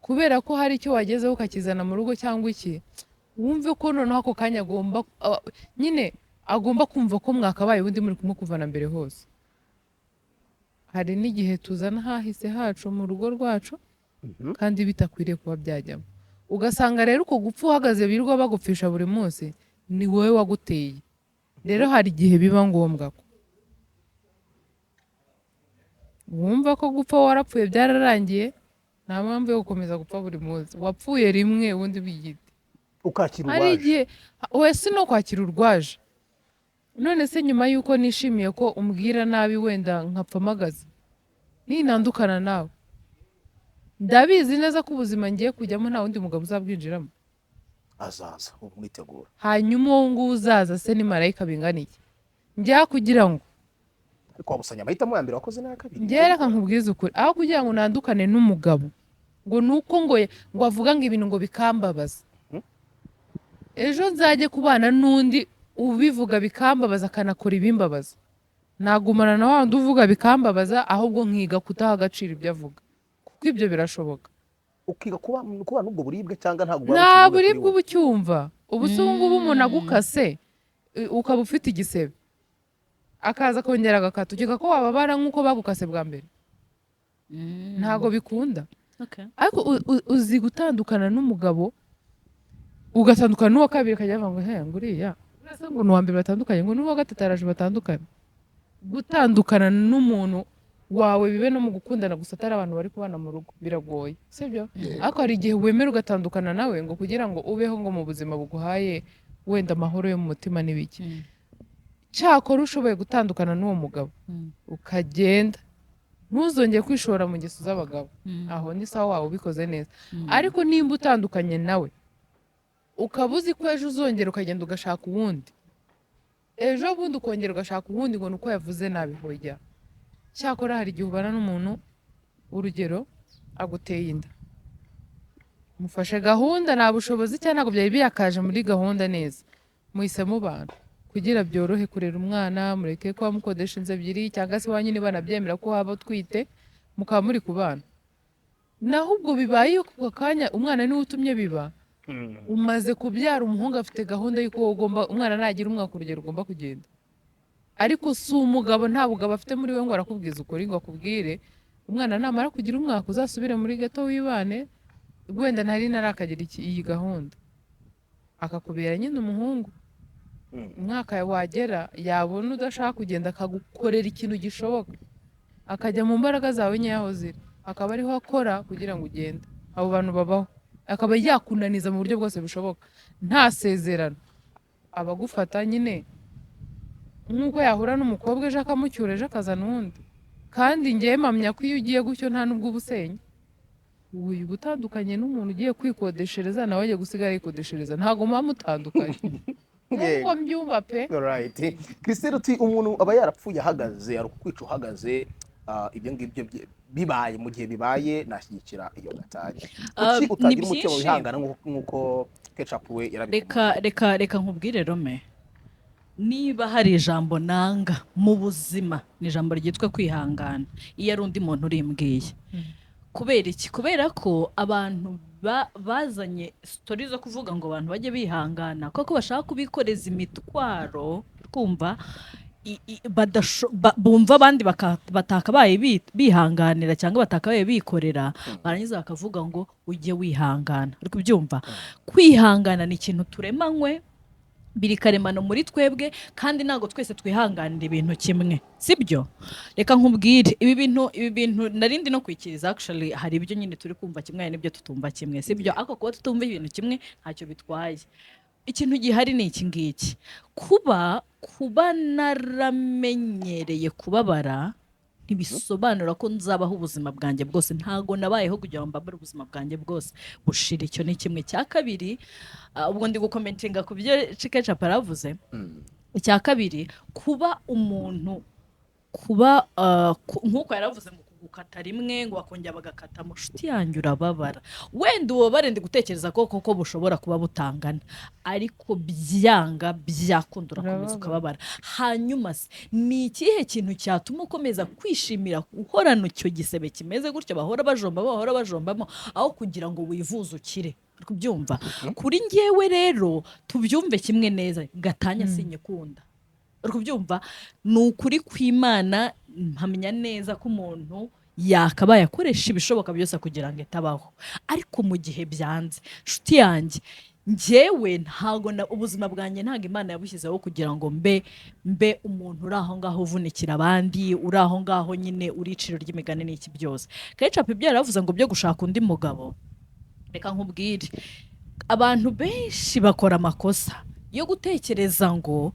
Speaker 2: kubera ko hari icyo wagezeho ukakizana mu rugo cyangwa iki, wumve ko noneho ako kanya nyine agomba kumva ko mwakabaye ubundi muri kumwe kuva na mbere hose. Hari n'igihe tuzana hahise hacu mu rugo rwacu kandi bitakwiriye kuba byajyamo, ugasanga rero uko gupfa uhagaze birirwa bagupfisha buri munsi ni wowe waguteye. Rero hari igihe biba ngombwa ko wumva ko gupfa warapfuye byararangiye, nta mpamvu yo gukomeza gupfa buri munsi. Wapfuye rimwe ubundi bigite
Speaker 1: ukakira
Speaker 2: hari
Speaker 1: urwaje.
Speaker 2: igihe wese no kwakira urwaje. None se nyuma y'uko nishimiye ko umbwira nabi wenda nkapfamagaza ninandukana nawe, ndabizi neza ko ubuzima ngiye kujyamo nta wundi mugabo uzabwinjiramo,
Speaker 1: azaza umwitegura.
Speaker 2: hanyuma uwo nguwo uzaza se ni marayika bingana iki njya kugira ngo
Speaker 1: Ariko wabusanya amahitamo ya mbere wakoze n'aya kabiri.
Speaker 2: njye reka nkubwize ukuri, aho kugira ngo nandukane n'umugabo ngo nuko ngo avuga ngo ibintu ngo bikambabaza, ejo nzajye kubana n'undi ubivuga bikambabaza akanakora ibimbabaza, nagumana na wandi uvuga bikambabaza ahubwo nkiga kutaha agaciro ibyo avuga, kuko ibyo birashoboka.
Speaker 1: Ukiga kuba n'ubwo buribwe cyangwa ntabwo
Speaker 2: Nta buribwe uba ucyumva. Ubu se ubu ngubu umuntu agukase ukaba ufite igisebe akaza kongera agakata, ukeka ko wababara nk'uko bagukase bwa mbere? Ntago bikunda.
Speaker 3: Okay.
Speaker 2: Ariko uzi gutandukana n'umugabo ugatandukana n'uwa kabiri akajya avuga ngo he nguriya urasa ngo n'uwa mbere batandukanye ngo n'uwa gatatu araje batandukanye. Gutandukana n'umuntu wawe bibe no mu gukundana gusa atari abantu bari kubana mu rugo biragoye, sibyo? Ariko hari igihe wemera ugatandukana nawe ngo kugira ngo ubeho ngo mu buzima buguhaye wenda amahoro yo mu mutima n'ibiki. Cyakora ushoboye gutandukana n'uwo mugabo ukagenda, ntuzongeye kwishora mu ngeso z'abagabo, aho ni sawa wawe ubikoze neza. Ariko nimba utandukanye nawe ukaba uzi ko ejo uzongera ukagenda ugashaka uwundi, ejo bundi ukongera ugashaka uwundi ngo nuko yavuze nabi, hojya. Cyakora hari igihe ubana n'umuntu, urugero aguteye inda, mufashe gahunda nta bushobozi cyangwa ntabwo byari biyakaje muri gahunda neza, muhisemo abantu kugira byorohe kurera umwana, mureke kuba mukodesha inzu ebyiri cyangwa se wanyu niba nabyemera ko waba utwite mukaba muri kubana. Naho ubwo bibaye iyo ku kanya umwana niwe utumye biba, umaze kubyara umuhungu afite gahunda y'uko ugomba umwana nagira umwaka urugero ugomba kugenda. Ariko si umugabo, nta bugabo afite muri we ngo arakubwiza ukuri ngo akubwire umwana namara kugira umwaka uzasubire muri gato wibane, wenda ntari narakagira iyi gahunda, akakubera nyine umuhungu. Umwaka wagera yabona udashaka kugenda akagukorera ikintu gishoboka, akajya mu mbaraga zawe nyaho ziri, akaba ariho akora kugira ngo ugende. Abo bantu babaho, akaba yakunaniza mu buryo bwose bushoboka, nta sezerano. Abagufata nyine nk'uko yahura n'umukobwa ejo akamucyura ejo akazana uwundi, kandi ngewe mpamya ko iyo ugiye gutyo nta n'ubwo uba usenya. Uyu gutandukanye n'umuntu ugiye kwikodeshereza nawe agiye gusigara yikodeshereza, ntabwo muba mutandukanye nk'uko mbyumva pe.
Speaker 1: Alright. Christelle, uti umuntu aba yarapfuye ahagaze, ari ukukwica uhagaze, ibyo ngibyo bibaye mu gihe bibaye nashyigikira iyo gatanya. Kuki utagira umutima wihangana nk'uko Ketchup we yarabivuze?
Speaker 3: Reka nkubwire Rome, niba hari ijambo nanga mu buzima ni ijambo ryitwa kwihangana. Iyo ari undi muntu urimbwiye, kubera iki? Kubera ko abantu bazanye story zo kuvuga ngo abantu bajye bihangana kuko bashaka kubikoreza imitwaro, kumva bumva abandi batakabaye bihanganira cyangwa batakabaye bikorera, barangiza bakavuga ngo ujye wihangana. Uri kubyumva? Kwihangana ni ikintu turemanywe, biri karemano muri twebwe, kandi ntabwo twese twihanganira ibintu kimwe, sibyo? Reka nkubwire, ibi bintu narindi no kwikiriza, actually hari ibyo nyine turi kumva kimwe, hari n'ibyo tutumva kimwe, sibyo? Ariko kuba tutumva ibintu kimwe ntacyo bitwaye. Ikintu gihari ni iki ngiki, kuba naramenyereye kubabara ntibisobanura ko nzabaho ubuzima bwanjye bwose. Ntago nabayeho kugira ngo mbabare ubuzima bwanjye bwose bushira. Icyo ni kimwe. Cya kabiri, ubwo ndi gukomentinga ku byo Ketchup aravuze. Icya kabiri, kuba umuntu nk'uko yaravuze ngo gukata rimwe ngo bakongera bagakata mu nshuti yanjye urababara wenda ububabare ndi gutekereza ko koko bushobora kuba butangana ariko byanga byakunda urakomeza ukababara hanyuma se ni ikihe kintu cyatuma ukomeza kwishimira guhorana icyo gisebe kimeze gutyo bahora bajombamo aho kugira ngo wivuze ukire kubyumva kuri njyewe rero tubyumve kimwe neza gatanya sinyikunda kubyumva ni ukuri kw'Imana mpamya neza ko umuntu yakabaye akoresha ibishoboka byose kugira ngo itabaho ariko mu gihe byanze nshuti yanjye njyewe ntago ubuzima bwanjye ntago Imana yabushyizeho kugira ngo mbe umuntu uri aho ngaho uvunikira abandi uri aho ngaho nyine uri iciro ry'imigani n'iki byose Ketchup ibyo yaravuze ngo byo gushaka undi mugabo reka nkubwire abantu benshi bakora amakosa yo gutekereza ngo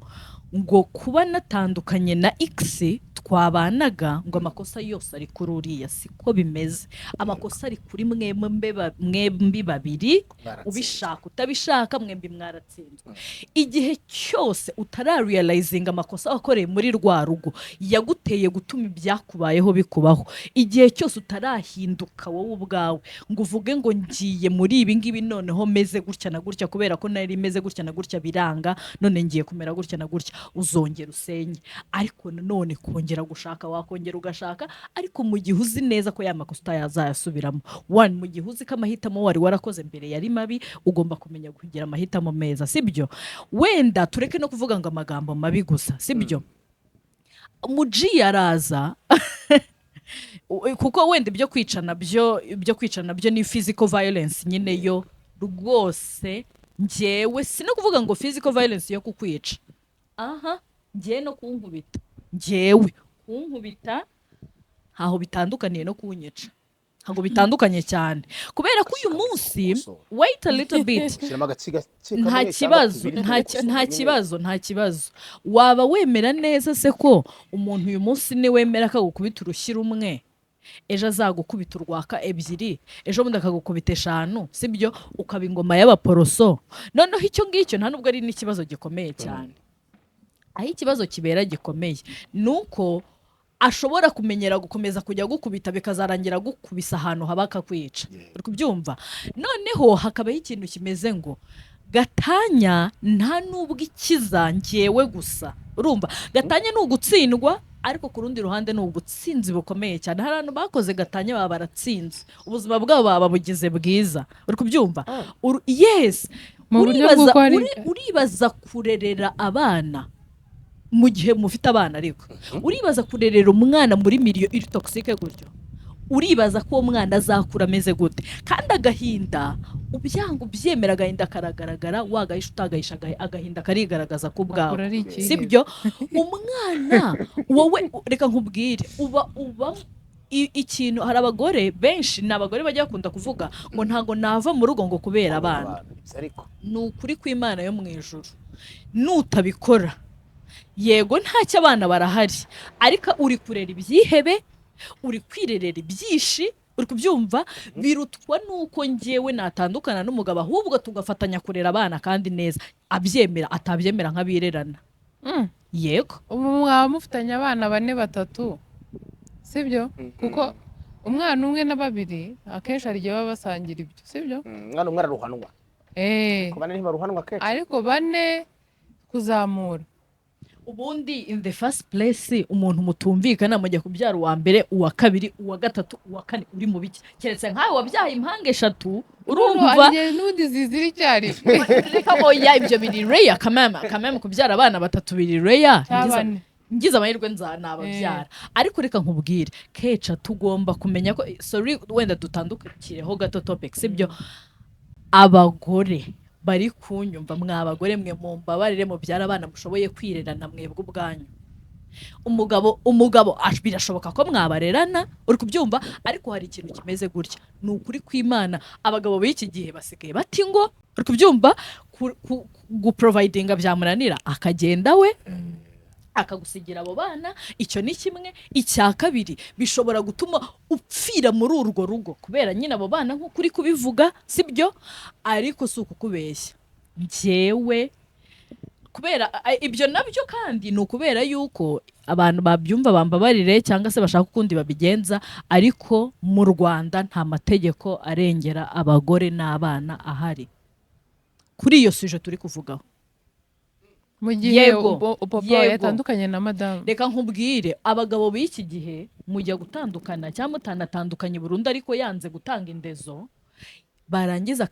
Speaker 3: kuba natandukanye na X twabanaga ngo amakosa yose ari kuri uriya siko bimeze amakosa ari kuri mwembi babiri ubishaka utabishaka mwembi mwaratsinzwe igihe cyose utararealizinga amakosa wakoreye muri rwa rugo yaguteye gutuma ibyakubayeho bikubaho igihe cyose utarahinduka wowe ubwawe ngo uvuge ngo ngiye muri ibi ngibi noneho meze gutya na gutya kubera ko nari meze gutya na gutya biranga none ngiye kumera gutya na gutya uzongera usenye ariko none kongera gushaka wakongera ugashaka ariko mu gihe uzi neza ko ya makosa utayazayasubiramo mu gihe uzi ko amahitamo wari warakoze mbere yari mabi ugomba kumenya kugira amahitamo meza sibyo wenda tureke no kuvuga ngo amagambo mabi gusa sibyo muji yaraza kuko wenda ibyo kwicana byo ni physical violence nyine yo rwose njyewe si no kuvuga ngo physical violence yo kukwica njyewe no kunkubita njyewe kunkubita ntaho bitandukaniye no kunyica ntabwo bitandukanye cyane kubera ko uyu munsi wait a little bit nta kibazo waba wemera neza se ko umuntu uyu munsi ni wemera akagukubita urushyi rumwe ejo azagukubita urwaka ebyiri ejo bundi akagukubita 5 sibyo ukaba ingoma y'abaporoso noneho icyo ngicyo nta nubwo ari n'ikibazo gikomeye cyane aho ikibazo kibera gikomeye nuko ashobora kumenyera gukomeza kujya gukubita bikazarangira gukubisa ahantu habaka kwica uri kubyumva noneho hakabaho ikintu kimeze ngo gatanya nta nubwo ikiza njyewe gusa urumva gatanya ni ugutsindwa ariko ku rundi ruhande ni ubutsinzi bukomeye cyane hari abantu bakoze gatanya baba baratsinze ubuzima bwabo baba bugize bwiza uri kubyumva yes uribaza kurerera abana mu gihe mufite abana ariko uribaza kurerera umwana muri miliyo iri toxique gutyo uribaza ko uwo mwana azakura ameze gute kandi agahinda ubyanga ubyemera agahinda karagaragara wagahisha utagahisha agahinda karigaragaza ku bwawe sibyo umwana wowe reka nkubwire uba ikintu hari abagore benshi ni abagore bajya bakunda kuvuga ngo ntago nava mu rugo ngo kubera abana ni ukuri kw'Imana yo mu ijuru nutabikora yego ntacyo abana barahari ariko uri kurera ibyihebe uri kwirerera ibyishi uri kubyumva birutwa nuko njyewe natandukana n'umugabo ahubwo tugafatanya kurera abana kandi neza abyemera atabyemera nk'abirerana yego
Speaker 2: mwaba mufitanye abana 4-3 sibyo kuko umwana umwe na 2 akenshi ari gihe baba basangira ibyo sibyo
Speaker 1: umwana umwe araruhanwa ku bane ntibaruhanwa kenshi
Speaker 2: ariko 4 kuzamura
Speaker 3: ubundi in the first place umuntu mutumvikana mujya kubyara uwa mbere uwa kabiri uwa gatatu uwa kane uri mu biki keretse nkawe wabyaye impanga 3 urumva
Speaker 2: n'undi ziziri cyari
Speaker 3: reka oya ibyo biri rare kamama kubyara abana 3 biri rare ngize amahirwe nzanababyara ariko reka nkubwire keca tugomba kumenya ko sorry wenda dutandukireho gato topic sibyo abagore bari kunyumva mwabagore mwe mumbabarire mu byara abana mushoboye kwirerana mwebwe ubwanyu umugabo birashoboka ko mwabarerana uri kubyumva ariko hari ikintu kimeze gutya ni ukuri kw'Imana abagabo b'iki gihe basigaye bati ngo uri kubyumva guprovidinga byamunanira akagenda we akagusigira abo bana icyo ni kimwe icya kabiri bishobora gutuma upfira muri urwo rugo kubera nyine abo bana nk'uko uri kubivuga sibyo ariko si ukukubeshya njyewe kubera ibyo nabyo kandi ni ukubera yuko abantu babyumva bambabarire cyangwa se bashaka ukundi babigenza, ariko mu Rwanda nta mategeko arengera abagore n'abana ahari kuri iyo suje turi kuvugaho.
Speaker 2: mu gihe
Speaker 3: Yego,
Speaker 2: papa
Speaker 3: yego.
Speaker 2: yatandukanye na madamu.
Speaker 3: Reka nkubwire, abagabo b'iki gihe mujya gutandukana cyangwa mutanatandukanye burundu ariko yanze gutanga indezo, barangiza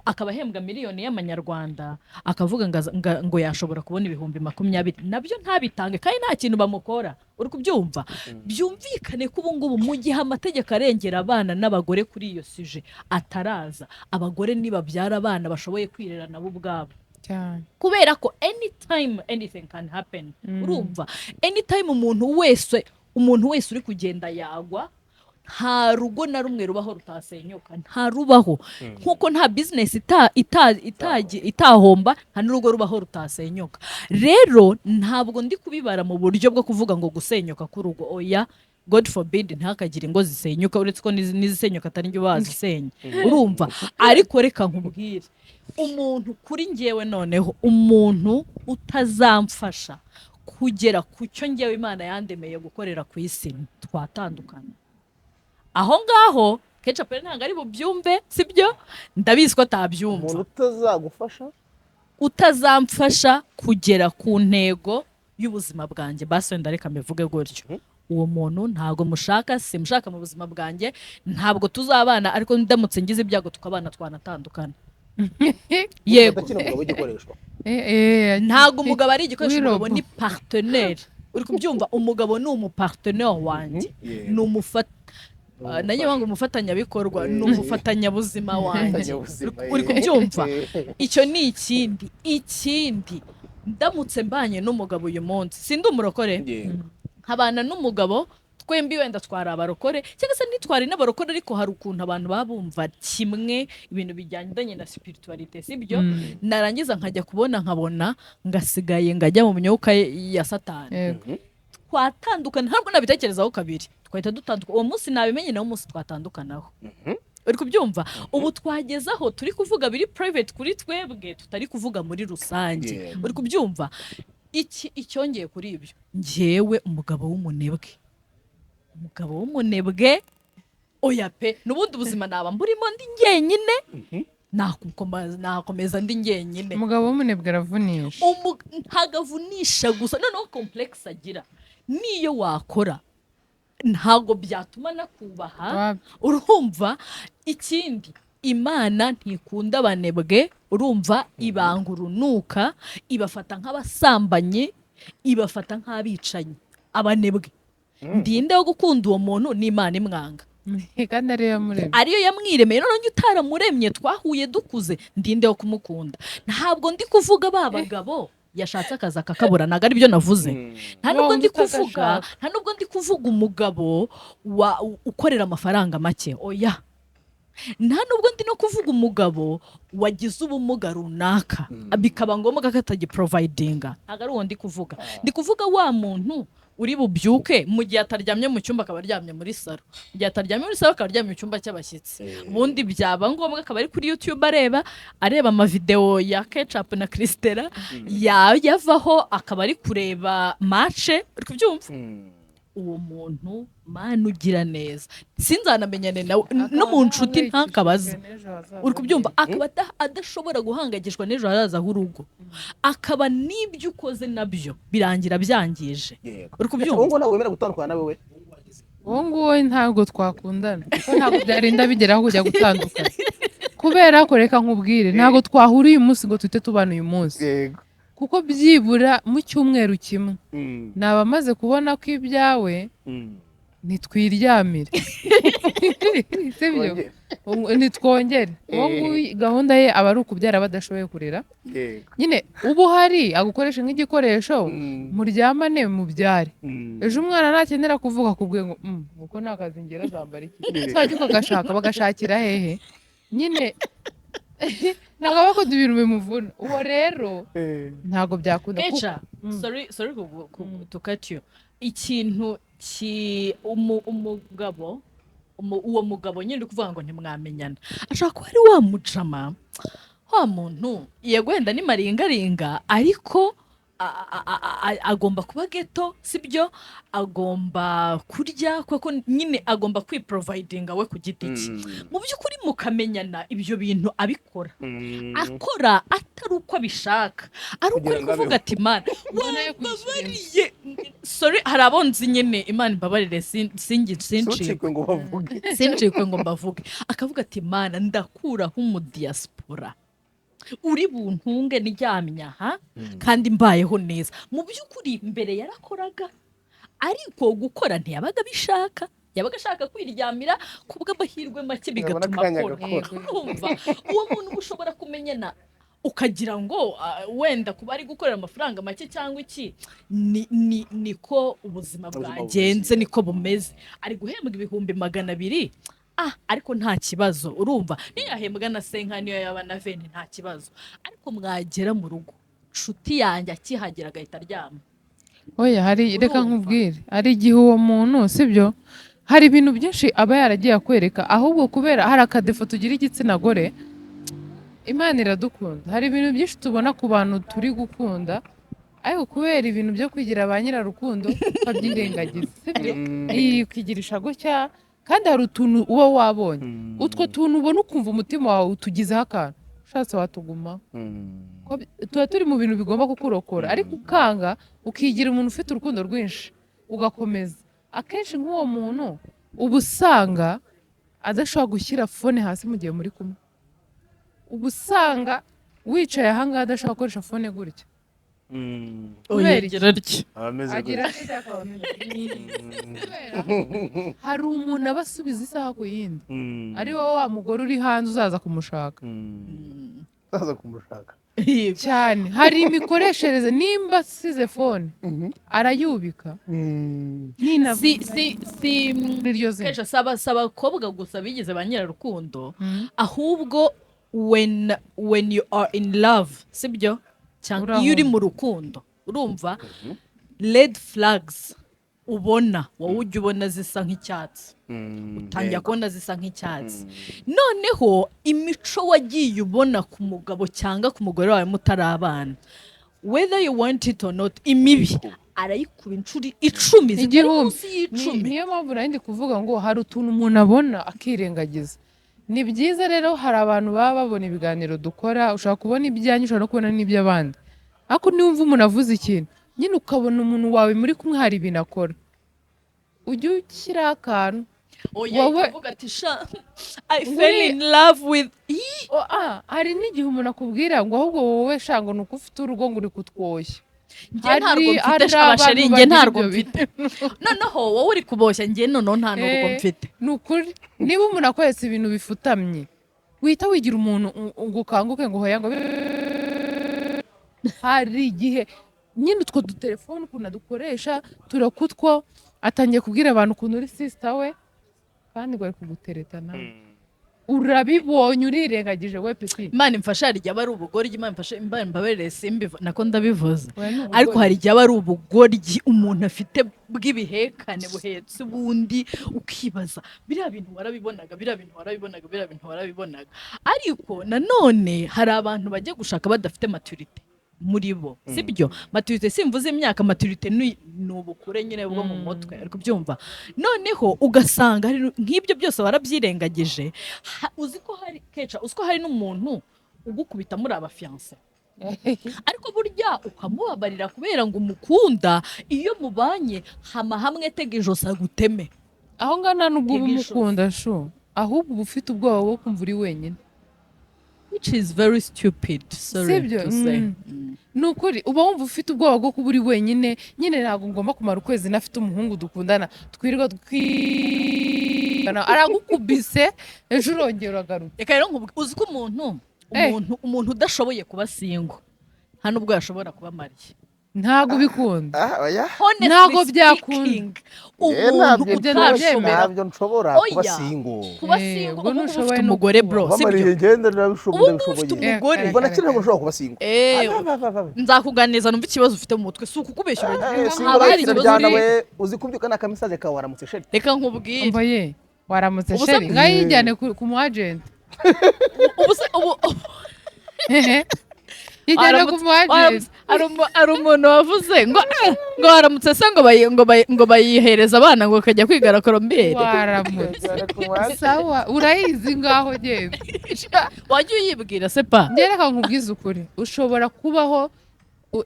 Speaker 3: akaba ahembwa miliyoni y'amanyarwanda, akavuga ngo yashobora kubona 20,000, nabyo ntabitange kandi nta kintu bamukora. Uri kubyumva? Byumvikane ko ubu ngubu mu gihe amategeko arengera abana n'abagore kuri iyo suje ataraza, abagore nibabyara abana bashoboye kwirera nabo ubwabo, kubera ko anytime anything can happen. Urumva, anytime umuntu wese uri kugenda yagwa, nta rugo na rumwe rubaho rutasenyuka, nta rubaho. Nkuko nta business itahomba, nta n'urugo rubaho rutasenyuka. Rero ntabwo ndi kubibara mu buryo bwo kuvuga ngo gusenyuka k'urugo, oya, God forbid ntakagire ingo zisenyuka, uretse ko n'izisenyuka atari njye bazisenya. Urumva, ariko reka nkubwire, umuntu kuri njyewe noneho, umuntu utazamfasha kugera ku cyo njyewe Imana yandemeye gukorera ku isi, twatandukana. Aho ngaho Ketchup ntabwo ari bubyumve, sibyo? Ndabizi ko atabyumva.
Speaker 1: Umuntu utazagufasha,
Speaker 3: utazamfasha kugera ku ntego y'ubuzima bwanjye, basi wenda reka mbivuge gutyo. Uwo muntu ntabwo mushaka, simushaka mu buzima bwanjye, ntabwo tuzabana, ariko ndamutse ngize ibyago tukabana twanatandukana. Yego, ntabwo umugabo ari igikoresho, umugabo ni partenaire. Uri kubyumva? Umugabo ni umupartenaire wanjye, ni nanjye wangu umufatanyabikorwa, ni umufatanyabuzima wanjye. Uri kubyumva? Icyo ni ikindi. Ndamutse mbanye n'umugabo uyu munsi, sindi umurokore, nkabana n'umugabo, twembi wenda twari abarokore cyangwa se ntitwari n'abarokore, ariko hari ukuntu abantu babumva kimwe ibintu bijyanye na spiritualite, sibyo? Narangiza nkajya nkabona ngasigaye ngajya mu myuka ya Satani. Twatandukana, ntabwo nabitekerezaho kabiri, twahita dutandukana. Uwo munsi nabimenye, nawo munsi twatandukanaho. Uri kubyumva? Ubu twagezaho turi kuvuga biri private kuri twebwe, tutari kuvuga muri rusange. Uri kubyumva? Icyongeye kuri ibyo, njyewe umugabo w'umunebwe, oya pe, n'ubundi ubuzima naba mburimo ndi njyenyine, nakomeza ndi njyenyine.
Speaker 2: Umugabo w'umunebwe aravunisha,
Speaker 3: ntagavunisha gusa, noneho complex agira. Niyo wakora ntago byatuma nakubaha. Urumva? Ikindi, Imana ntikunda abanebwe. Urumva? Ibanga urunuka, ibafata nk'abasambanyi, ibafata nk'abicanyi. Abanebwe, ndinde wo gukunda uwo muntu, n'Imana imwanga
Speaker 2: kandi
Speaker 3: ariyo yamwiremeye. None utaramuremye, twahuye dukuze, ndinde wo kumukunda. Ntabwo ndi kuvuga ba bagabo yashatse akazi akakabura, ntabwo aribyo navuze. Nta nubwo ndi kuvuga umugabo ukorera amafaranga make, oya. Nta nubwo ndi no kuvuga umugabo wagize ubumuga runaka bikaba ngombwa ko atagiprovidinga, ntabwo ari uwo ndi kuvuga. Ndi kuvuga wa muntu uri bubyuke mu gihe ataryamye mu cyumba, akaba aryamye muri salo, mu gihe ataryamye muri salo akaba aryamye mu cyumba cy'abashyitsi. Ubundi byaba ngombwa akaba ari kuri YouTube areba amavideo ya Ketchup na Christella, yavaho akaba ari kureba match. Uri kubyumva? Uwo muntu Mana ugira neza, sinzanamenyane nawe no mu nshuti ntakabaza. Uri kubyumva? Akaba adashobora guhangayikishwa n'ejo hazaza h'urugo, akaba n'ibyo ukoze nabyo birangira byangije. Uri kubyumva?
Speaker 1: Uwo ntabwo wemera gutandukana nawe we?
Speaker 2: Uwo nguwo ntabwo twakundana, kuko ntabwo byarinda bigeraho kujya gutandukana, kubera ko reka nkubwire, ntabwo twahura uyu munsi ngo tuhite tubana uyu munsi, kuko byibura mu cyumweru kimwe naba maze kubona ko ibyawe nitwiryamire, sibyo? Nitwongere. Uwo nguwo gahunda ye aba ari ukubyara badashoboye kurera, nyine uba uhari agukoresha nk'igikoresho, muryamane mubyare. Ejo umwana nakenera kuvuga akubwiye ngo uko nta kazi ngera azambara iki, twajya ukagashaka, bagashakira hehe? Nyine ntabwo bakunda ibintu bimuvuna. Uwo rero ntabwo byakunda.
Speaker 3: Sorry to cut you. Ikintu umugabo, uwo mugabo nyine uri kuvuga ngo ntimwamenyana, ashaka kuba ari wa mucama, wa muntu yego wenda ni maringaringa, ariko agomba kuba geto sibyo, agomba kurya kuko nyine agomba kwiprovidinga we ku giti cye. Mu by'ukuri mukamenyana ibyo bintu abikora akora atari uko abishaka, ari uko ari kuvuga ati Imana wambabariye, sorry hari abonzi nyine Imana imbabarire sincikwe ngo mbavuge, akavuga ati Imana ndakuraho umudiaspora uri buntunge ndyamya kandi mbayeho neza. Mu by'ukuri mbere yarakoraga ariko gukora ntiyabaga bishaka, yabaga ashaka kwiryamira kubw'amahirwe make bigatuma akora. Urumva uwo muntu ushobora kumenyana ukagira ngo wenda kuba ari gukorera amafaranga make cyangwa iki niko ubuzima bwagenze, niko bumeze, ari guhembwa 200,000 ariko nta kibazo. Urumva niyahembwa na senka niyo yaba na veni nta kibazo, ariko mwagera mu rugo nshuti yanjye akihagera agahita aryama.
Speaker 2: Oya hari reka nkubwire, ari igihe uwo muntu sibyo, hari ibintu byinshi aba yaragiye akwereka, ahubwo kubera hari akadefo tugira igitsina gore, Imana iradukunda, hari ibintu byinshi tubona ku bantu turi gukunda, ariko kubera ibintu byo kwigira ba nyirarukundo ukabyirengagiza sibyo, ukigirisha gutya. Kandi hari utuntu uba wabonye, utwo tuntu ubona ukumva umutima wawe utugizeho akantu, ushatse watuguma. Tuba turi mu bintu bigomba kukurokora, ariko ukanga ukigira umuntu ufite urukundo rwinshi ugakomeza. Akenshi nk'uwo muntu uba usanga adashobora gushyira fone hasi mu gihe muri kumwe, uba usanga wicaye ahangaha adashobora gukoresha fone gutya. Hari umuntu aba asubiza isaha ku yindi, ari wowe wa mugore uri hanze uzaza kumushaka cyane. Hari imikoreshereze, nimba asize fone arayubika.
Speaker 3: Kenshi saba abakobwa gusa bigize ba nyirarukundo, ahubwo when you are in love sibyo, cyangwa iyo uri mu rukundo, urumva red flags ubona wowe ujya ubona zisa nk'icyatsi, utangira kubona zisa nk'icyatsi. Noneho imico wagiye ubona ku mugabo cyangwa ku mugore wawe mutarabana, whether you want it or not, imibi arayikuba inshuro 10
Speaker 2: igihumbi. Niyo mpamvu nari kuvuga ngo hari utuntu umuntu abona akirengagiza. Ni byiza rero, hari abantu baba babona ibiganiro dukora, ushobora kubona ibyanyu, ushobora no kubona n'iby'abandi, ariko niwumva umuntu avuze ikintu nyine ukabona umuntu wawe muri kumwe hari ibintu akora, ujye ushyiraho akantu
Speaker 3: wowe uvuga ati I fell in love with
Speaker 2: hari n'igihe umuntu akubwira ngo ahubwo wowe shango ni uko ufite urugo ngo uri kutwoshya.
Speaker 3: Njye ntarwo mfite, noneho wowe uri kuboshya, njye noneho nta n'urwo mfite.
Speaker 2: Ni ukuri, niba umuntu akwetse ibintu bifutamye wita wigira umuntu ngo ukanguke ngo hoya ngo hari igihe nyine utwo dutelefone ukuntu dukoresha turakutwo, atangiye kubwira abantu ukuntu uri sister we kandi ngo ari kugutereta nawe urabibonye urirengagije we peti.
Speaker 3: Imana imfasha, hari igihe aba ari ubugoryi, Imana imfasha imbabarire nako ndabivuze, ariko hari igihe aba ari ubugoryi umuntu afite bw'ibihekane buhetse ubundi, ukibaza biriya bintu warabibonaga. Ariko nanone hari abantu bajya gushaka badafite maturite muri bo sibyo. Maturite simvuze imyaka, maturite ni ubukure nyine bwo mu mutwe, ariko byumva. Noneho ugasanga nk'ibyo byose warabyirengagije, uziko hari n'umuntu ugukubita muri abafiance, ariko burya ukamubabarira kubera ngo umukunda. Iyo mubanye hama hamwe tega ijosi aguteme,
Speaker 2: aho ngana n'ubwo umukunda ahubwo uba ufite ubwoba bwo kumva uri wenyine,
Speaker 3: which is very stupid, sorry to say.
Speaker 2: Nukuri uba wumva ufite ubwoba bwo kuba uri wenyine, nyine ntabwo ngomba kumara ukwezi nafite umuhungu dukundana twirirwa aragukubise ejo urongera uragaruka.
Speaker 3: Reka rero uzi ko umuntu udashoboye kuba single nta nubwo yashobora kuba mariye,
Speaker 2: ntabwo ubikunda,
Speaker 3: ntabwo
Speaker 2: byakunda.
Speaker 1: Ntabyo nshobora kuba single,
Speaker 3: ubwo ntushoboye umugore bro, sibyo? Ufite umugore
Speaker 1: ubwo nakiri ntabwo nshobora kuba single.
Speaker 3: Nzakuganiriza numva ikibazo ufite mu mutwe, si ukukubeshya
Speaker 1: uzi kubyuka n'akamisaje kawe waramutse sheri.
Speaker 3: Reka nkubwire
Speaker 2: mbaye waramutse sheri ngayijyane ku mu agent
Speaker 3: yijyane ku mu agent hari umuntu wavuze ngo haramutse se ngo bayihereza abana ngo bakajya kwiga korombere.
Speaker 2: waramutse sawa urayizi ngaho genda
Speaker 3: wajya uyibwira se pa.
Speaker 2: ngereka nkubwize ukuri ushobora kubaho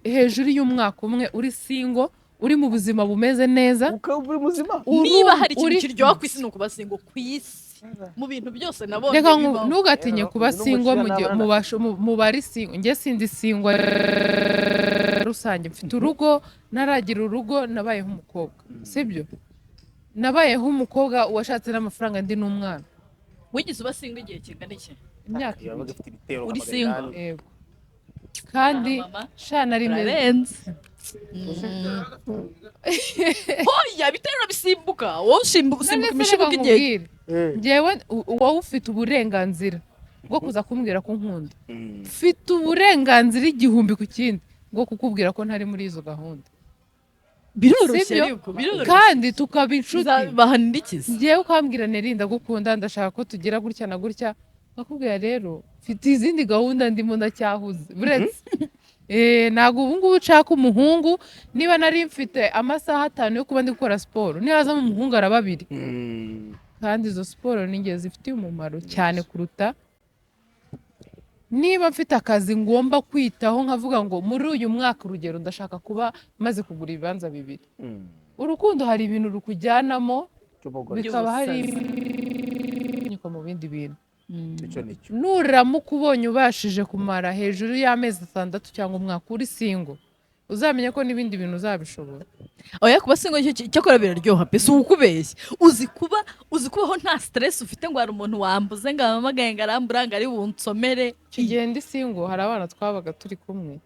Speaker 2: hejuru y'umwaka umwe uri single uri mu buzima bumeze neza
Speaker 1: ukaba uri muzima
Speaker 3: niba hari ikintu kiryoha ku isi ni ukuba single ku isi mu bintu byose nabonye
Speaker 2: reka
Speaker 3: bibaho.
Speaker 2: ntugatinye kuba single mu bari single njye sindi single rusange mfite urugo naragira urugo nabayeho umukobwa sibyo nabayeho umukobwa washatse n'amafaranga ndi n'umwana
Speaker 3: wigeze uba single igihe kingana iki?
Speaker 2: imyaka
Speaker 1: yabaga ifite ibitero
Speaker 3: uri
Speaker 1: nka
Speaker 3: single?
Speaker 1: magana inani.
Speaker 2: yego kandi
Speaker 3: Mama,
Speaker 2: shana rimwe
Speaker 3: urarenze. Hoya ibitero bisimbuka wowe usimbuka imishibuka igihe.
Speaker 2: njyewe wowe ufite uburenganzira bwo kuza kumbwira ko nkunda
Speaker 1: Mm.
Speaker 2: mfite uburenganzira igihumbi ku kindi bwo kukubwira ko ntari muri izo gahunda
Speaker 3: Biroroshye
Speaker 2: Sibyo?
Speaker 3: ariko biroroshye.
Speaker 2: kandi tukaba inshuti
Speaker 3: bahanira ikizi.
Speaker 2: njyewe ukambwira nerinda gukunda ndashaka ko tugira gutya na gutya nkakubwira rero mfite izindi gahunda ndimo ndacyahuze buretse ntabwo ubu ngubu ushaka umuhungu niba nari mfite amasaha 5 yo kuba ndi gukora siporo nihaza mu muhungu araba 2
Speaker 1: Mm.
Speaker 2: kandi izo siporo ni ingenzi zifitiye umumaro cyane kuruta niba mfite akazi ngomba kwitaho nkavuga ngo muri uyu mwaka urugero ndashaka kuba maze kugura ibibanza 2
Speaker 1: Mm.
Speaker 2: urukundo hari ibintu rukujyanamo
Speaker 1: Cy'umugore.
Speaker 2: bikaba hari inyiko mu bindi bintu
Speaker 1: Icyo nicyo.
Speaker 2: nuramuka ubonye ubashije kumara hejuru y'amezi 6 cyangwa umwaka uri single uzamenye ko n'ibindi bintu uzabishobora
Speaker 3: oya kuba single cyakora biraryoha pe si ukubeshya uzi kubaho nta stress ufite ngo hari umuntu wambuze ngo amamagaye ngo arambura ngo ari bunsomere.
Speaker 2: kigenda single hari abana twabaga turi kumwe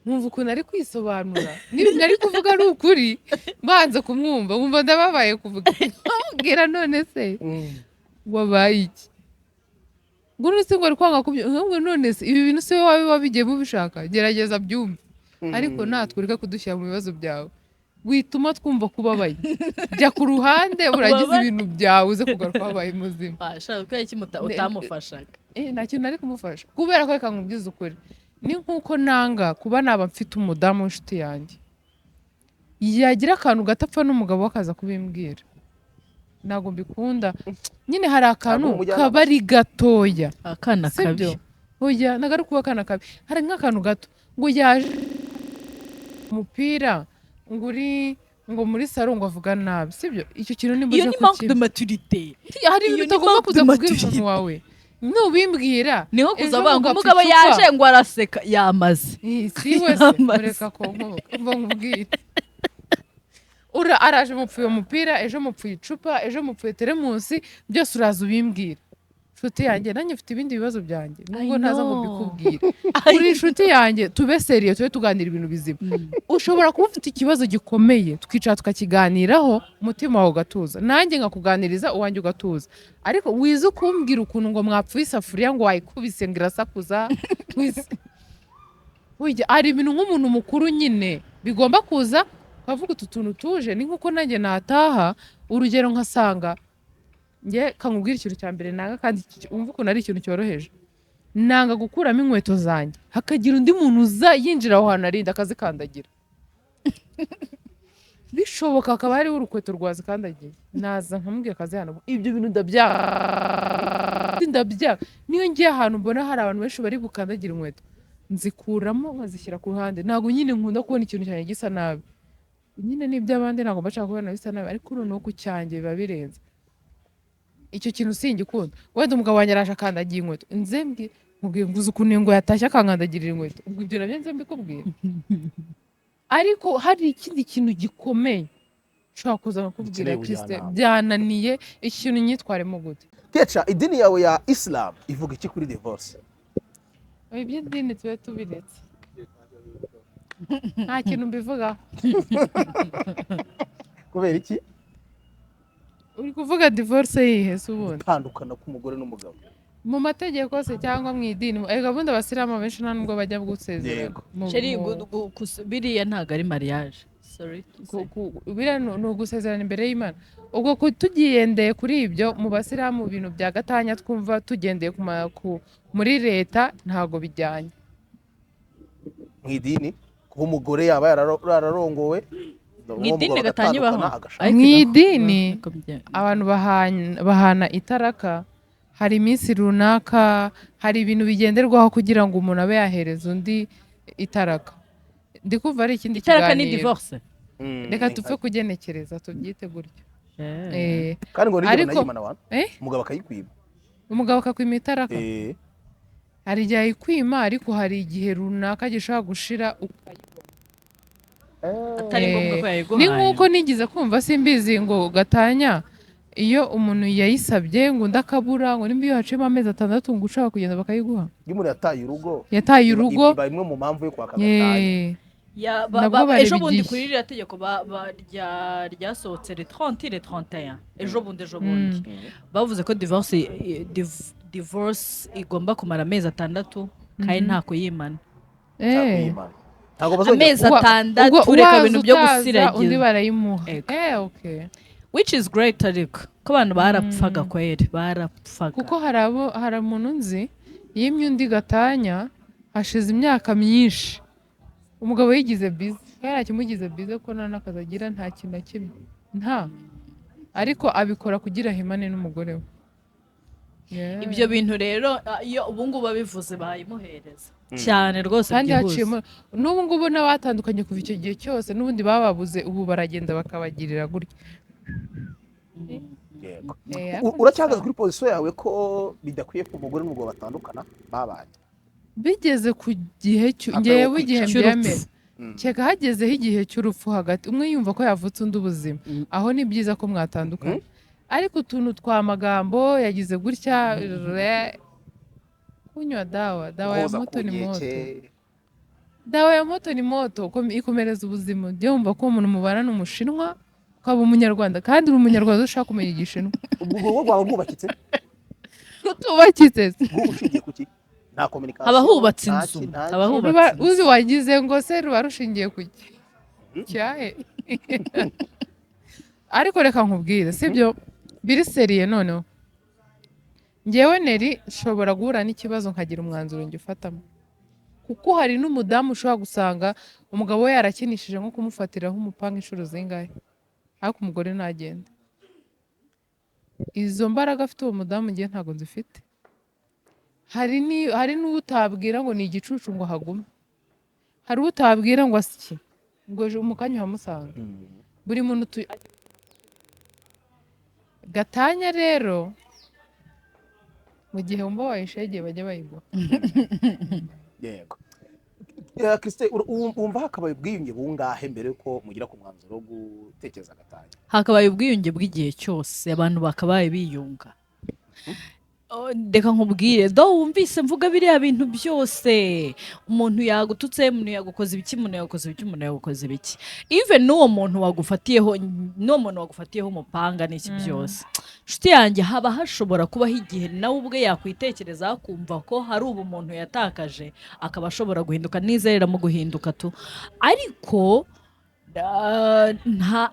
Speaker 2: nkumva ukuntu ari kwisobanura n'ibintu ari kuvuga ari ukuri mbanze kumwumva nkumva ndababaye kuvuga mbwira none se
Speaker 1: Mm.
Speaker 2: wabaye iki ngo none ngo ari kwanga kubyo ngo none se ibi bintu se wowe wabigiye mubishaka gerageza byumve ariko natwe ureka kudushyira mu bibazo byawe wituma twumva kubabaye jya ku ruhande uragize ibintu byawe uze kugaruka wabaye muzima
Speaker 3: ashaka ko iki utamufashaga.
Speaker 2: nta kintu ari kumufasha kubera ko reka nkubwize ukuri ni nk'uko nanga kuba naba mfite umudamu w'inshuti yanjye yagira akantu gatapfa n'umugabo we akaza kubimbwira ntabwo mbikunda nyine hari akantu
Speaker 1: Ntabwo umujyana
Speaker 2: kaba ari gatoya
Speaker 3: akana
Speaker 2: sibyo
Speaker 3: kabi.
Speaker 2: oya ntabwo ari kuba akana kabi hari nk'akantu gato ngo yaje umupira ngo uri ngo muri saro ngo avuga nabi sibyo icyo kintu
Speaker 3: iyo
Speaker 2: nimbuze
Speaker 3: ni manque de
Speaker 2: kukiba
Speaker 3: maturité.
Speaker 2: hari
Speaker 3: iyo
Speaker 2: ibintu
Speaker 3: ni
Speaker 2: utagomba
Speaker 3: manque
Speaker 2: kuza
Speaker 3: de
Speaker 2: kubwira
Speaker 3: maturité.
Speaker 2: umuntu wawe nubimbwira
Speaker 3: niho kuza
Speaker 2: ejo
Speaker 3: banga
Speaker 2: mugapfa
Speaker 3: umugabo
Speaker 2: icupa.
Speaker 3: yaje ngo araseka yamaze.
Speaker 2: si wese mureka ko mva nkubwire araje mupfuye umupira ejo mupfuye icupa ejo mupfuye teremusi byose uraza ubimbwira inshuti yanjye nanjye mfite ibindi bibazo byanjye nubwo ntaza ngo mbikubwire uri inshuti yanjye tube seriye tube tuganira ibintu bizima ushobora kuba ufite ikibazo gikomeye twicara tukakiganiraho umutima wawe ugatuza nanjye nkakuganiriza uwanjye ugatuza ariko wize ukumbwira ukuntu ngo mwapfuye isafuriya ngo wayikubise ngo irasakuza hari ibintu nk'umuntu mukuru nyine bigomba kuza ukavuga utu tuntu tuje ni nk'uko nanjye nataha urugero nkasanga njye kamubwira ikintu cya mbere nanga kandi wumva ukuntu ari ikintu cyoroheje nanga gukuramo inkweto zanjye hakagira undi muntu uza yinjira aho hantu arinda akazikandagira bishoboka akaba hariho urukweto rwazikandagiye naza nkamubwira akazihana ibyo bintu ndabyaga niyo ngiye ahantu mbona hari abantu benshi bari gukandagira inkweto nzikuramo nkazishyira ku ruhande ntabwo nyine nkunda kubona ikintu cyanjye gisa nabi nyine n'iby'abandi ntabwo mbashaka kubona bisa nabi ariko noneho ku cyanjye biba birenze icyo kintu singikunda wenda umugabo wanjye araje akandagiye inkweto nze mbwira nguze ukuntu ngo yatashye akangandagirira inkweto ubwo ibyo nabyo nze mbikubwira ariko hari ikindi kintu gikomeye ushobora kuza nkakubwira Christe byananiye ikintu nyitwaremo gute
Speaker 1: Teacher, idini yawe ya Islam ivuga iki kuri divorce?
Speaker 2: iby'idini tube tubiretse nta kintu mbivugaho
Speaker 1: Kubera iki?
Speaker 2: uri kuvuga divorce yihe se ubundi
Speaker 1: Tandukana k'umugore n'umugabo.
Speaker 2: mu mategeko se cyangwa mu idini gahunda abasilamu benshi nta nubwo bajya gusezerana
Speaker 3: biriya ntabwo ari mariage.
Speaker 2: biriya ni ugusezerana imbere y'Imana ubwo tugendeye kuri ibyo mu basilamu ibintu bya gatanya twumva tugendeye muri leta ntabwo bijyanye
Speaker 1: Mu idini kuba umugore yaba yararongowe
Speaker 3: mu idini gatanya ibaho
Speaker 2: mu idini abantu bahana itaraka, hari iminsi runaka, hari ibintu bigenderwaho kugira ngo umuntu abe yahereza undi itaraka. Ndi kumva ari ikindi
Speaker 3: itaraka ni divorce.
Speaker 2: Reka tupfe kugenekereza tubyite gutyo.
Speaker 1: kandi ngo nigeze nayimana wana umugabo akayikwima,
Speaker 2: umugabo akakwima itaraka. Hari igihe ayikwima ariko hari igihe runaka gishobora gushira
Speaker 3: atari ngombwa ko yayiguhaye.
Speaker 2: Ni nk'uko nigize kumva simbizi ngo gatanya iyo umuntu yayisabye ngo ndakabura ngo nimba iyo haciyemo amezi 6 ngo ushaka kugenda bakayiguha.
Speaker 1: Iyo umuntu
Speaker 2: yataye urugo
Speaker 1: iba imwe mu mpamvu yo kwaka gatanya.
Speaker 3: Ejo bundi kuri ririya tegeko ryasohotse le 30 le 31 ejo bundi bavuze ko divorce igomba kumara amezi 6 kandi nta kuyimana. Amezi 6 tureka ibintu byo gusiragira
Speaker 2: undi barayimuha.
Speaker 3: Which is great ariko ko abantu barapfaga kwere barapfaga
Speaker 2: kuko hari umuntu nzi yimye undi gatanya hashize imyaka myinshi, umugabo yigize bize kandi akimugize bize ko n'akazagira nta kintu kimwe nta, ariko abikora kugira himane n'umugore we.
Speaker 3: Ibyo bintu rero iyo ubungubu babivuze bayimuhereza cyane rwose byihuse.
Speaker 2: N'ubu ngubu n'abatandukanye kuva icyo gihe cyose n'ubundi bababuze ubu baragenda bakabagirira gutya.
Speaker 1: Uracyahagaze kuri position yawe ko bidakwiye ko umugore n'umugabo batandukana babanye?
Speaker 2: Bigeze ku gihe ngewe igihe byemera cyeka hagezeho igihe cy'urupfu hagati umwe yumva ko yavutse undi ubuzima, aho ni byiza ko mwatandukana. Ariko utuntu twa magambo yagize gutya kunywa dawa ya moto ni moto, dawa ya moto ni moto ikomereza ubuzima. Yumva ko umuntu mubana n'umushinwa ukaba umunyarwanda kandi uri umunyarwanda ushaka kumenya igishinwa.
Speaker 1: Ubwo bwawe bwubakitse
Speaker 2: rutubakitse
Speaker 1: ushingiye kuki? Nta communication
Speaker 3: abahubatse inzu
Speaker 2: uzi wagize ngo se ruba rushingiye kuki cyahe. Ariko reka nkubwire sibyo biri seriye noneho ngewe Neri nshobora guhura n'ikibazo nkagira umwanzuro njye ufatamo, kuko hari n'umudamu ushobora gusanga umugabo we yarakinishije nko kumufatiraho umupanga inshuro zingahe ariko umugore ntagende. Izo mbaraga afite uwo mudamu ngiye ntago nzifite. Hari n'utabwira ngo ni igicucu ngo hagume, hari utabwira ngo asiki ngo umukanya hamusanga. Buri muntu gatanya rero mu gihe wumva wayishegeye bajya bayigwa.
Speaker 1: Yego. Christine wumva hakabaye ubwiyunge bungahe mbere yuko mugira ku mwanzuro wo gutekereza gatanya?
Speaker 3: Hakabaye ubwiyunge bw'igihe cyose abantu bakabaye biyunga. Ndeka nkubwire wumvise mvuga biriya bintu byose, umuntu yagututse, umuntu yagukoze ibiki, umuntu yagukoze ibiki, even n'uwo muntu wagufatiyeho umupanga n'iki byose. Nshuti yanjye haba hashobora kubaho igihe nawe ubwe yakwitekereza akumva ko hari umuntu yatakaje akaba ashobora guhinduka, nizerera mu guhinduka tu, ariko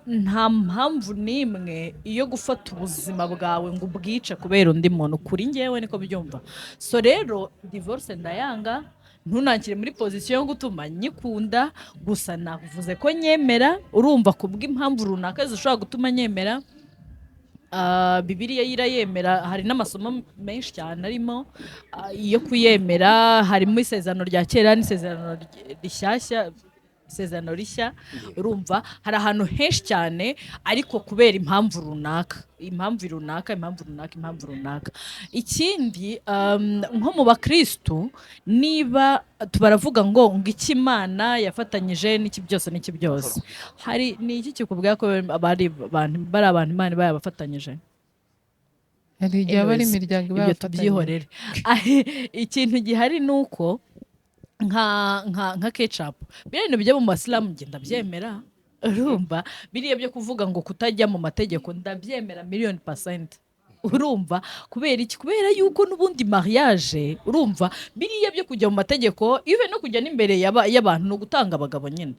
Speaker 3: nta mpamvu n'imwe iyo gufata ubuzima bwawe ngo ubwice kubera undi muntu. Kuri ngewe niko byumva. So rero divorce ndayanga, ntunakire muri position yo gutuma nyikunda, gusa navuze ko nyemera. Urumva kubw'impamvu runaka zishobora gutuma nyemera. Bibiliya yirayemera, hari n'amasomo menshi cyane arimo iyo kuyemera, harimo isezerano rya kera n'isezerano rishyashya, isezerano rishya. Urumva hari ahantu henshi cyane, ariko kubera impamvu runaka. Ikindi nko mu bakristu niba tubaravuga ngo Imana yafatanyije n'iki byose hari ni iki kikubwira ko bari abantu Imana bayabafatanyije?
Speaker 2: Hari igihe bari imiryango
Speaker 3: bayafatanyije. Ikintu gihari nuko nka ketchup biriya bijya mu basilamu ngenda byemera. Urumva biriya byo kuvuga ngo kutajya mu mategeko ndabyemera 1,000,000%. urumva kubera iki? Kubera yuko n'ubundi mariage urumva biriya byo kujya mu mategeko iwe no kujya n'imbere y'abantu no gutanga abagabo nyine.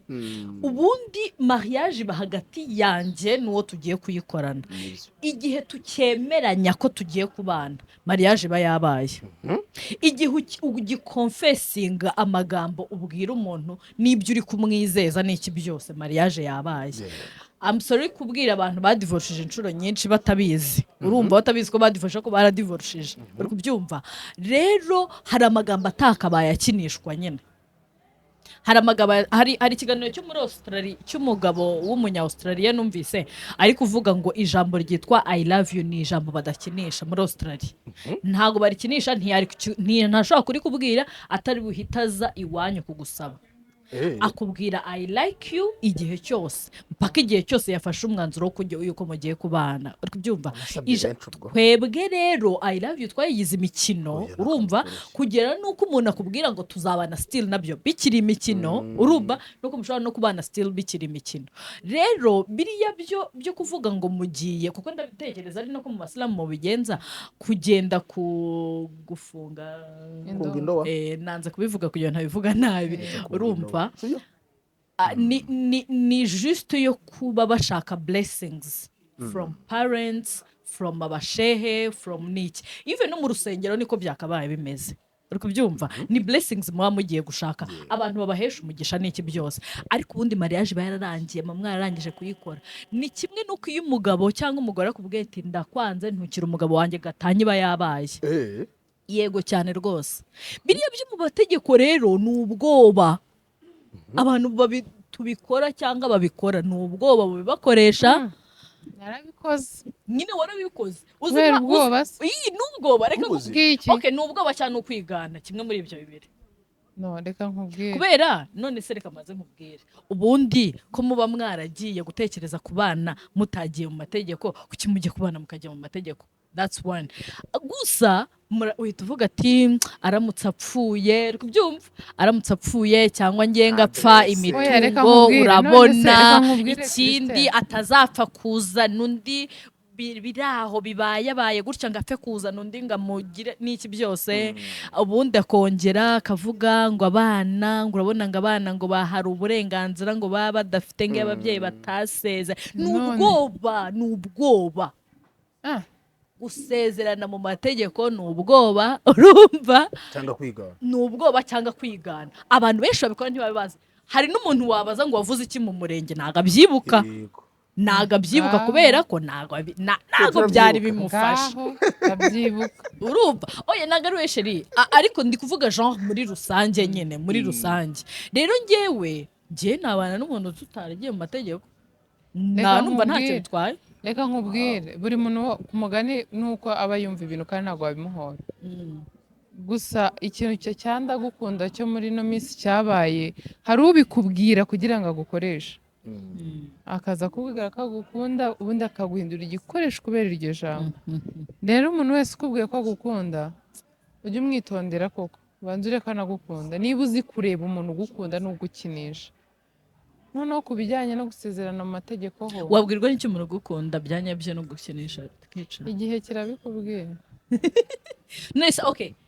Speaker 3: Ubundi mariage iba hagati yanjye n'uwo tugiye kuyikorana. Igihe tukemeranya ko tugiye kubana mariage iba yabaye. Igihe ugikonfesinga amagambo ubwira umuntu n'ibyo uri kumwizeza n'iki byose mariage yabaye. I'm sorry kubwira abantu badivorshije inshuro nyinshi batabizi. Urumva batabizi ko badivorshije ko baradivorshije. Uri kubyumva? Rero hari amagambo atakabaye akinishwa nyine. Hari ikiganiro cyo muri Australia cy'umugabo w'umunya Australia numvise ari kuvuga ngo ijambo ryitwa I love you ni ijambo badakinisha muri Australia. Ntago barikinisha, ntashobora kuri kubwira atari buhitaza iwanyu kugusaba. Akubwira I like you igihe cyose mpaka igihe cyose yafashe umwanzuro wo kujya yuko mugiye kubana. Uri kubyumva? Twebwe rero I love you twayigize imikino, urumva, kugera nuko umuntu akubwira ngo tuzabana still nabyo bikiri imikino, urumva, nuko mushobora no kubana still bikiri imikino. Rero biriya byo kuvuga ngo mugiye, kuko ndabitekereza ari no ko mu Basilamu mu bigenza kugenda gufunga nanze kubivuga kugira ntabivuga nabi, urumva. Ni juste yo kuba bashaka blessings from parents, from abashehe, from niki. Even no mu rusengero niko byakabaye bimeze. Uri kubyumva? Ni blessings muba mugiye gushaka. Abantu babahesha umugisha n'iki byose. Ariko ubundi mariage bayararangiye, mwararangiye kuyikora. Ni kimwe nuko iyo umugabo cyangwa umugore akubwiye ati ndakwanze ntukira umugabo wanjye gatanye bayabaye. Yego cyane rwose. Biriya byo mu bategeko rero ni ubwoba. Abantu tubikora cyangwa babikora ni ubwoba bubibakoresha.
Speaker 2: Narabikoze.
Speaker 3: Nyine warabikoze.
Speaker 2: Ubwoba.
Speaker 3: N'ubwoba reka nkubwire. Okay, n'ubwoba cyane ukwigana kimwe muri ibyo bibiri.
Speaker 2: No, reka nkubwire.
Speaker 3: Kubera none se reka maze nkubwire. Ubundi ko muba mwaragiye gutekereza kubana mutagiye mu mategeko, kuki mujye kubana mukajya mu mategeko? That's one. Gusa uhita uvuga ati aramutse apfuye, kubyumva, aramutse apfuye cyangwa ngenga apfa imitungo, urabona ikindi atazapfa kuza nundi biraho bibaye gutya ngapfe kuza nundi ngamugire n'iki byose. Ubundi akongera akavuga ngo abana, ngo urabona ngo abana ngo bahari uburenganzira ngo baba badafite ng'ababyeyi bataseze. N'ubwoba. Gusezerana mu mategeko ni ubwoba, urumva,
Speaker 1: cyangwa kwigana.
Speaker 3: Ni ubwoba cyangwa kwigana. Abantu benshi babikora ntibabibaza. Hari n'umuntu wabaza ngo wavuze iki mu murenge ntago abyibuka. Kubera ko ntago byari bimufasha.
Speaker 2: Abyibuka.
Speaker 3: Urumva? Oya nagaruye sheri. Ariko ndi kuvuga genre muri rusange nyine, muri rusange. Rero njye nabana n'umuntu tutaragiye mu mategeko. Numva ntacyo bitwaye.
Speaker 2: Reka nkubwire, buri muntu ku mugani nuko aba yumva ibintu kandi ntabwo wabimuhora. Gusa ikintu cyanda gukunda cyo muri no minsi cyabaye, hari ubikubwira kugira ngo agukoreshe. Akaza kubwira ko agukunda, ubundi akaguhindura igikoresho kubera iryo jambo. Rero umuntu wese ukubwiye ko agukunda, ujye umwitondera koko, banze ureka anagukunda. Niba uzi kureba umuntu ugukunda n'ugukinisha. Noneho ku bijyanye no gusezerana mu mategeko ho,
Speaker 3: wabwirwa n'icyo umuntu ugukunda byanyabyo no gukinisha kica.
Speaker 2: Igihe kirabikubwira.
Speaker 3: Nice, okay.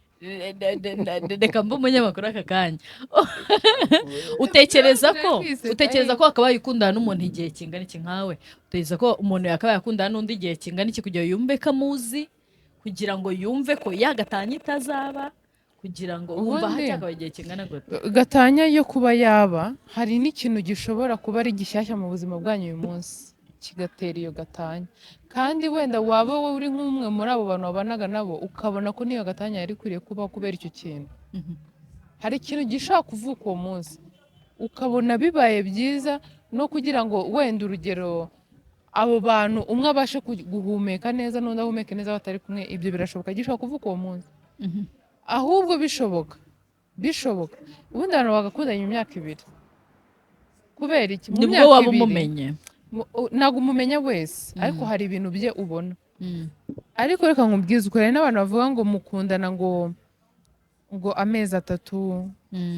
Speaker 3: Reka mba umunyamakuru aka kanya. Utekereza ko akabaye ukundana n'umuntu igihe kingana iki nkawe? Utekereza ko umuntu yakabaye akundana n'undi igihe kingana iki kugira yumve ko amuzi, kugira ngo yumve ko yagatanya itazaba, kugira ngo wumva hakabaye igihe kingana gute?
Speaker 2: Gatanya yo kuba yaba, hari n'ikintu gishobora kuba ari gishyashya mu buzima bwanyu uyu munsi kigatera iyo gatanya, kandi wenda waba wowe uri nk'umwe muri abo bantu babanaga nabo ukabona ko niyo gatanya yari kwiriye kuba kubera icyo kintu. Hari ikintu gishaka kuvuka uwo munsi ukabona bibaye byiza, no kugira ngo wenda urugero abo bantu umwe abashe guhumeka neza n'undi ahumeke neza batari kumwe, ibyo birashoboka, gishaka kuvuka uwo munsi. Ahubwo bishoboka ubundi abantu bagakundanya imyaka 2 kubera iki? Mu myaka 2
Speaker 3: nibwo waba umumenye,
Speaker 2: ntabwo umumenya wese, ariko hari ibintu bye ubona. Ariko reka nkubwize ukuri, n'abantu bavuga ngo mukundana ngo amezi 3,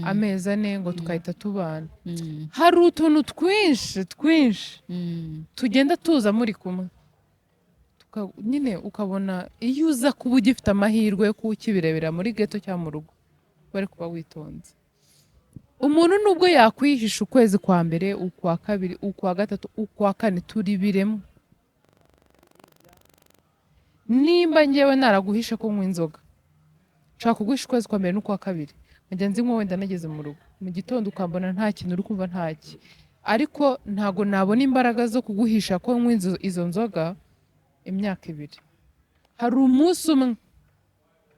Speaker 2: amezi 4 ngo tukahita tubana. Hari utuntu twinshi tugenda tuza muri kumwe nyine ukabona iyo uza kuba ugifite amahirwe yo kukibirebera muri geto cyangwa mu rugo bari kuba witonze. Umuntu nubwo yakwihisha ukwezi kwa mbere, ukwa kabiri, ukwa gatatu, ukwa kane, turi biremwa. Nimba njyewe naraguhisha ko nywa inzoga, nshaka kuguhisha ukwezi kwa mbere n'ukwa kabiri, nkajya nzi nko wenda nageze mu rugo mu gitondo ukambona nta kintu uri kumva ntaki, ariko ntago nabona imbaraga zo kuguhisha ko nywa izo nzoga imyaka 2. Hari umunsi umwe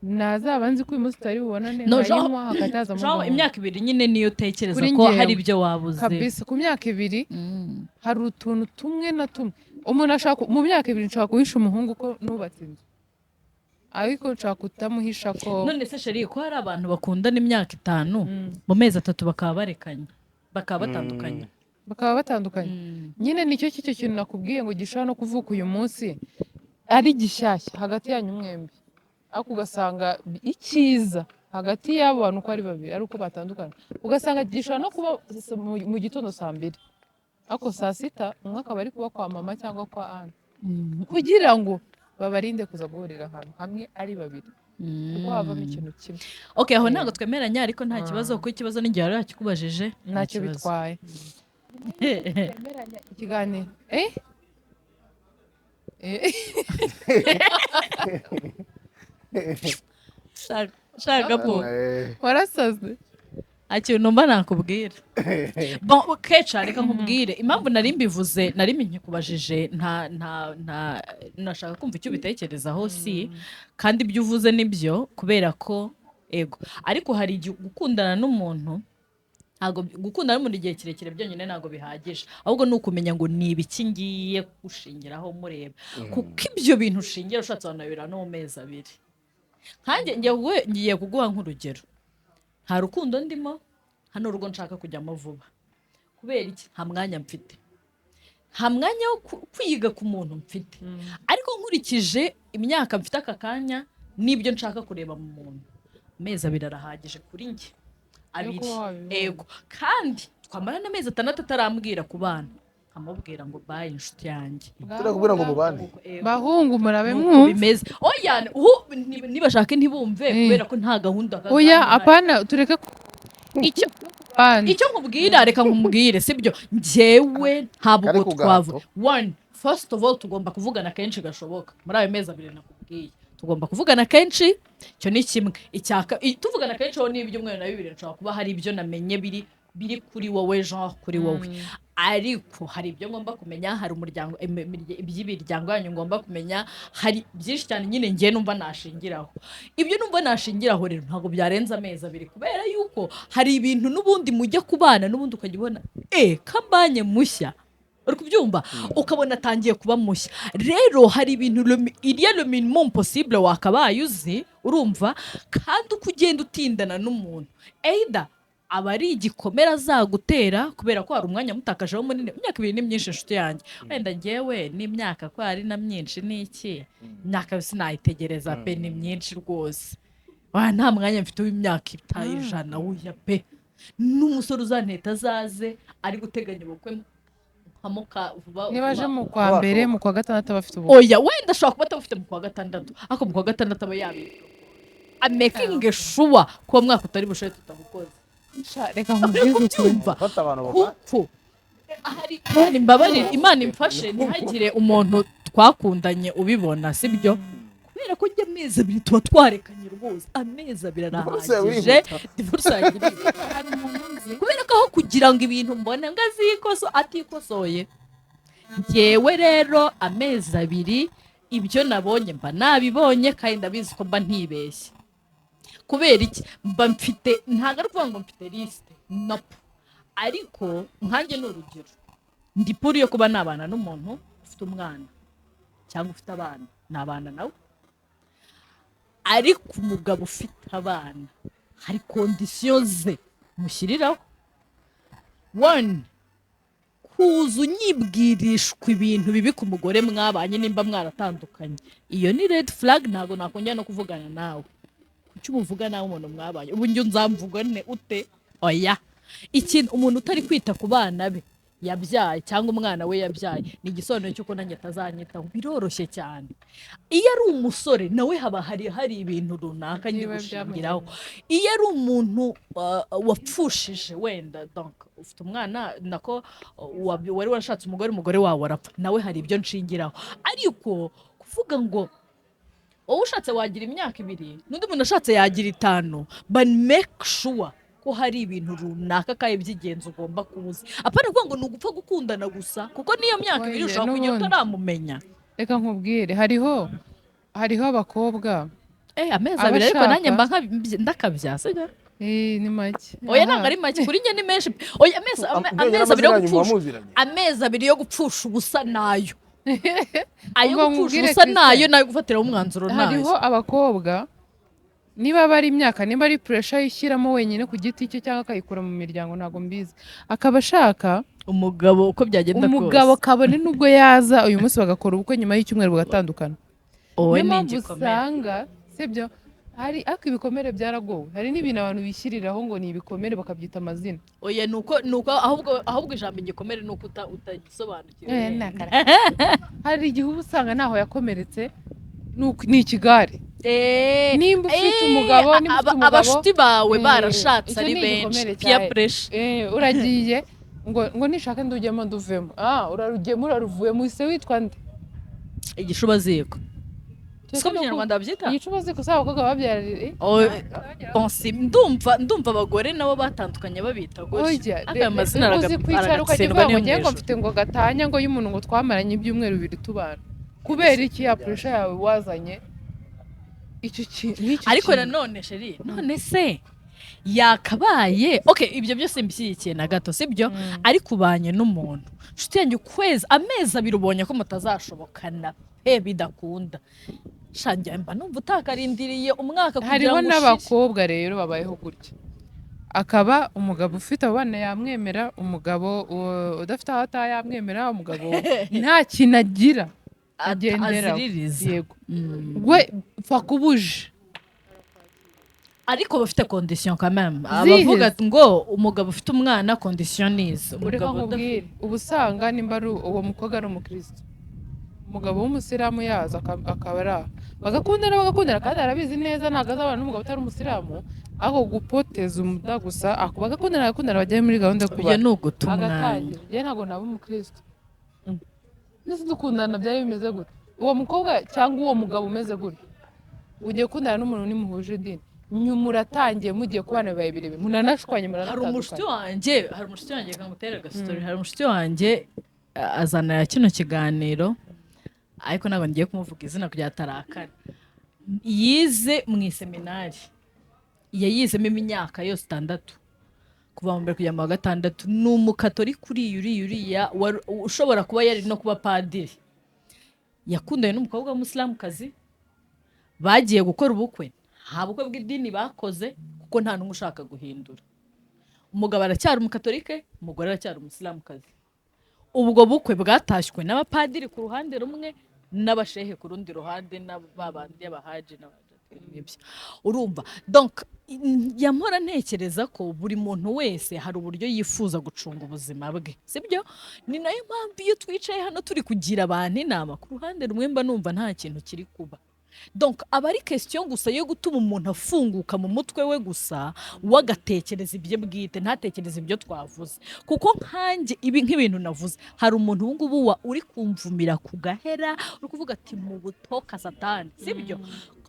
Speaker 2: nazaba nzi ko uyu munsi utari bubonane nayinywa hakatazamo
Speaker 3: Jean, imyaka 2 nyine niyo utekereza
Speaker 2: Kuri
Speaker 3: ko
Speaker 2: njyewe.
Speaker 3: hari ibyo wabuze
Speaker 2: kabisa. Ku myaka 2 hari utuntu tumwe na tumwe umuntu ashaka. Mu myaka 2 nshaka guhisha umuhungu ko nubatse inzu, ariko nshaka kutamuhisha ko
Speaker 3: none se sheri ko hari abantu bakundana imyaka 5 mu mezi 3 bakaba barekanye bakaba batandukanye
Speaker 2: bakaba batandukanye. Nyine nicyo kintu nakubwiye ngo gishobora no kuvuka uyu munsi ari gishyashya hagati yanyu mwembi, ariko ugasanga icyiza hagati y'abo bantu uko ari babiri ari uko batandukana, ugasanga gishobora no kuba mu gitondo saa 2, ariko saa 6 umwe akaba ari kuba kwa mama cyangwa kwa Anne, kugira ngo babarinde kuza guhurira ahantu hamwe ari babiri, kuko havamo ikintu kimwe.
Speaker 3: Okay, aho ntabwo twemeranya, ariko nta kibazo kuko ikibazo ni igihe yakikubajije
Speaker 2: ntacyo bitwaye. Twemeranya ikiganiro
Speaker 3: shaka po
Speaker 2: warasaze
Speaker 3: ikintu numva nakubwira. Bon, keca reka nkubwire impamvu nari mbivuze, nari nkikubajije nashaka kumva icyo ubitekerezaho, si kandi ibyo uvuze nibyo kubera ko ego, ariko hari igihe gukundana n'umuntu gukundana n'umuntu igihe kirekire byonyine ntabwo bihagije, ahubwo ni ukumenya ngo ni ibiki ngiye gushingiraho mureba, kuko ibyo bintu ushingira ushatse wanabira no mu mezi 2. Nkanjye ngiye kuguha nk'urugero, nta rukundo ndimo hano, urugo nshaka kujyamo vuba. Kubera iki? Nta mwanya mfite, nta mwanya wo kwiga ku muntu mfite, ariko nkurikije imyaka mfite aka kanya n'ibyo nshaka kureba mu muntu, amezi 2 arahagije kuri njye, 2 ego. Kandi twamara n'amezi 6 atarambwira ku bana, nkamubwira ngo baye inshuti yanjye,
Speaker 1: turakubwira ngo mubane
Speaker 2: bahungu murabe mwumve
Speaker 3: bimeze. Oya nibashake ntibumve kubera ko nta gahunda.
Speaker 2: Oya apana, tureke
Speaker 3: icyo nkubwira, reka nkubwire sibyo, njyewe ntabwo twavuga. First of all tugomba kuvugana kenshi gashoboka muri ayo mezi 2 nakubwiye, tugomba kuvugana kenshi, cyo ni kimwe. Tuvugana kenshi ho n'ibyumweru na 2 nshobora kuba hari ibyo namenye biri kuri wowe Jean, kuri wowe, ariko hari ibyo ngomba kumenya, hari umuryango iby'imiryango yanyu ngomba kumenya, hari byinshi cyane nyine ngiye numva nashingiraho. Ibyo numva nashingiraho rero ntabwo byarenza amezi 2, kubera yuko hari ibintu n'ubundi mujya kubana n'ubundi ukajya ubona kambanye mushya, uri kubyumva ukabona atangiye kuba mushya. Rero hari ibintu iriya le minimum possible wakabaye uzi, urumva, kandi uko ugenda utindana n'umuntu either aba ari igikomera azagutera, kubera ko hari umwanya mutakajeho munini. Imyaka 2 ni myinshi inshuti yanjye, wenda njyewe n'imyaka ko ari na myinshi n'iki, imyaka sinayitegereza pe, ni myinshi rwose. Nta mwanya mfite w'imyaka 100 wuya pe. N'umusore uzanteta azaze ari guteganya ubukwe
Speaker 2: niba aje mu kwa mbere, mu kwa gatandatu bafite ubukwe.
Speaker 3: Oya wenda ashobora kuba atabufite mu kwa gatandatu, ariko mu kwa gatandatu aba yabika making sure ko mwaka utari bushoye tutabukoze.
Speaker 2: Reka nkubwire
Speaker 3: kumva kuko hari imbabarire, Imana imfashe ntihagire umuntu twakundanye ubibona sibyo, kubera ko njye amezi 2 tuba twarekanye rwose, amezi 2 arahagije divorce yagira. Kubera ko aho kugira ngo ibintu mbone ngazikoso atikosoye, njyewe rero amezi 2 ibyo nabonye mba nabibonye, kandi ndabizi ko mba ntibeshye. Kubera iki? Mba mfite, ntago ari kuvuga ngo mfite liste nope, ariko nkanjye n'urugero ndi puri yo kuba nabana n'umuntu ufite umwana cyangwa ufite abana, nabana nawe. Ariko umugabo ufite abana hari conditions ze mushyiriraho. 1 kuza unyibwirishwa ibintu bibi ku mugore mwabanye nimba mwaratandukanye, iyo ni red flag, ntago nakongera no kuvugana nawe. Kuki umuvuga nawe umuntu mwabanye? Ubu njye nzamvuga ne ute? Oya, ikintu umuntu utari kwita ku bana be, yabyaye cyangwa umwana we yabyaye ni igisobanuro cy'uko nanjye atazanyitaho biroroshye cyane. Iyo ari umusore nawe haba hari ibintu runaka
Speaker 2: Niba
Speaker 3: gushingiraho. Iyo ari umuntu wapfushije wenda donc ufite umwana nako wari warashatse umugore wawe arapfa nawe hari ibyo nshingiraho. Ariko kuvuga ngo wowe ushatse wagira imyaka 2 n'undi muntu ashatse yagira 5 but make sure ko hari ibintu runaka kaye by'igenzi ugomba kuzi. Apana kuvuga ngo nugupfa gukundana gusa kuko niyo myaka 2 ushaka kujya utaramumenya.
Speaker 2: Reka nkubwire hariho abakobwa
Speaker 3: amezi 2 ariko nanjye mba ndakabya sibyo
Speaker 2: ni make.
Speaker 3: Oya ntabwo ari make kuri njye ni menshi. Oya amezi 2 yo gupfusha ubusa nayo ayo gupfusha ubusa nayo gufatiraho umwanzuro nayo.
Speaker 2: Hariho abakobwa niba bari imyaka niba ari pressure yishyiramo wenyine ku giti cye cyangwa akayikura mu miryango ntago mbizi akaba ashaka
Speaker 3: umugabo uko byagenda kose
Speaker 2: umugabo kabone nubwo yaza uyu munsi bagakora ubukwe nyuma y'icyumweru bagatandukana.
Speaker 3: Owe
Speaker 2: niyo
Speaker 3: ni
Speaker 2: mpamvu usanga sibyo hari ako ibikomere byaragowe hari n'ibintu abantu bishyiriraho ngo ni ibikomere bakabyita amazina.
Speaker 3: Oya nuko ahubwo ijambo igikomere nuko utagisobanukiwe.
Speaker 2: Hari igihe uba usanga naho yakomeretse ni ikigare. Nimba ufite umugabo
Speaker 3: abashuti bawe barashatse ari benshi peer pressure
Speaker 2: uragiye ngo nishaka ndujyemo nduvemo uraruvuyemo uhise witwa nde
Speaker 3: igishuba ziko siko mu Rwanda babyita
Speaker 2: igishuba ziko saba abakobwa babyarire
Speaker 3: ndumva abagore nabo batandukanye babita gutya aka mazina
Speaker 2: aragatsindwa ngo mfite ngo gatanya ngo y'umuntu ngo twamaranye ibyumweru 2 tubana kubera iki ya pressure yawe wazanye
Speaker 3: ariko nanone sheri none se yakabaye ibyo byose mbishyigikiye na gato sibyo ariko ubanye n'umuntu nshuti yanjye ukwezi amezi 2 ubonye ko mutazashobokana bidakunda shanjye mba numva utakarindiriye umwaka kugira ngo
Speaker 2: hariho n'abakobwa rero babayeho gutya akaba umugabo ufite abana yamwemera umugabo udafite aho atayamwemera umugabo nta kinagira agendera yego we pfa kubuje
Speaker 3: ariko bafite condition quand même abavuga ngo umugabo ufite umwana condition nizo
Speaker 2: umugabo ubusanga nimba ari uwo mukobwa ari umukristo umugabo w'umusiramu yaza akaba ari bagakundana kandi arabizi neza ntago azabana n'umugabo utari umusiramu aho gupoteza umuda gusa bagakundana bajyaye muri gahunda yo kubana
Speaker 3: ni ugutumwana
Speaker 2: njye ntago naba umukristo nese dukundana byari bimeze gute uwo mukobwa cyangwa uwo mugabo umeze gute ugiye kundana n'umuntu nimuhuje idini nyuma uratangiye mugiye kubana bibaye birebire munanashwanye
Speaker 3: hari umushiti wanjye kamutere gastori hari umushiti wanjye azana kino kiganiro ariko ntabwo ngiye kumuvuga izina kugira atarakara yize mu iseminari yayizemo imyaka yose 6 kuva mu mbere kujya mu 6 ni umukatolika uriya ushobora kuba yari no kuba padiri yakundanye n'umukobwa w'umusilamukazi bagiye gukora ubukwe nta bukwe bw'idini bakoze kuko nta n'umwe ushaka guhindura umugabo aracyari umukatolike umugore aracyari umusilamukazi ubwo bukwe bwatashywe n'abapadiri ku ruhande rumwe n'abashehe ku rundi ruhande n'ababandi y'abahaji n'ibyo urumva donc yamora ntekereza ko buri muntu wese hari uburyo yifuza gucunga ubuzima bwe sibyo ni nayo mpamvu iyo twicaye hano turi kugira abantu inama ku ruhande rumwe mba numva nta kintu kiri kuba donc aba ari question gusa yo gutuma umuntu afunguka mu mutwe we gusa wagatekereza ibyo bwite ntatekereza ibyo twavuze kuko nkanjye ibi nk'ibintu navuze hari umuntu ngubu uri kumvumira ku gahera uri kuvuga ati mu butoka satani sibyo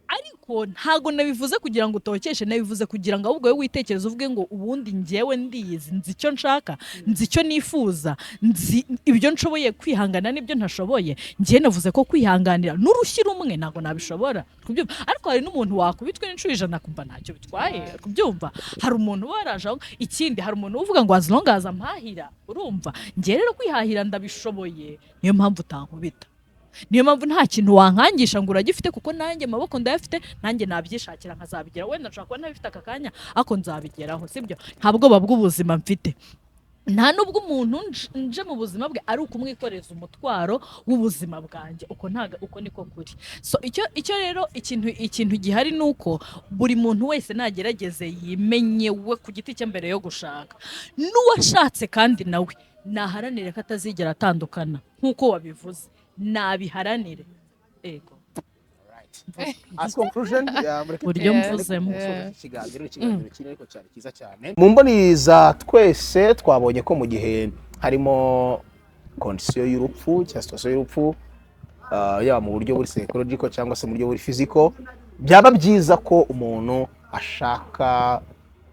Speaker 3: ariko ntago nabivuze kugira ngo utokeshe nabivuze kugira ngo ahubwo wowe witekereze uvuge ngo ubundi njyewe ndiyizi nzi icyo nshaka nzi icyo nifuza nzi ibyo nshoboye kwihangana n'ibyo ntashoboye njye navuze ko kwihanganira n'urushyi rumwe ntago nabishobora kubyumva ariko hari n'umuntu wakubitwe n'inshuro 100 kumva ntacyo bitwaye kubyumva hari umuntu waraje ikindi hari umuntu uvuga ngo as long as ampahira urumva njye rero kwihahira ndabishoboye niyo mpamvu utankubita niyo mpamvu nta kintu wankangisha ngo uragifite kuko nanjye amaboko ndayafite nanjye nabyishakira nkazabigera wenda nshaka kuba ntabifite aka kanya ako nzabigeraho sibyo nta bwoba bw'ubuzima mfite nta nubwo umuntu nje mu buzima bwe ari ukumwikoreza umutwaro w'ubuzima bwanjye, uko niko kuri. So icyo rero ikintu gihari ni uko buri muntu wese nagerageze yimenye we ku giti cye mbere yo gushaka, n'uwashatse kandi nawe naharanire ko atazigera atandukana nk'uko wabivuze, nabiharanire. Ego
Speaker 1: as conclusion
Speaker 3: buryo mvuzemo
Speaker 1: ikiganiro kiri ariko cyari cyiza cyane. Mu mboni za twese twabonye ko mu gihe harimo kondisiyo y'urupfu cyangwa situation y'urupfu, yaba mu buryo buri psychological cyangwa se mu buryo buri physical, byaba byiza ko umuntu ashaka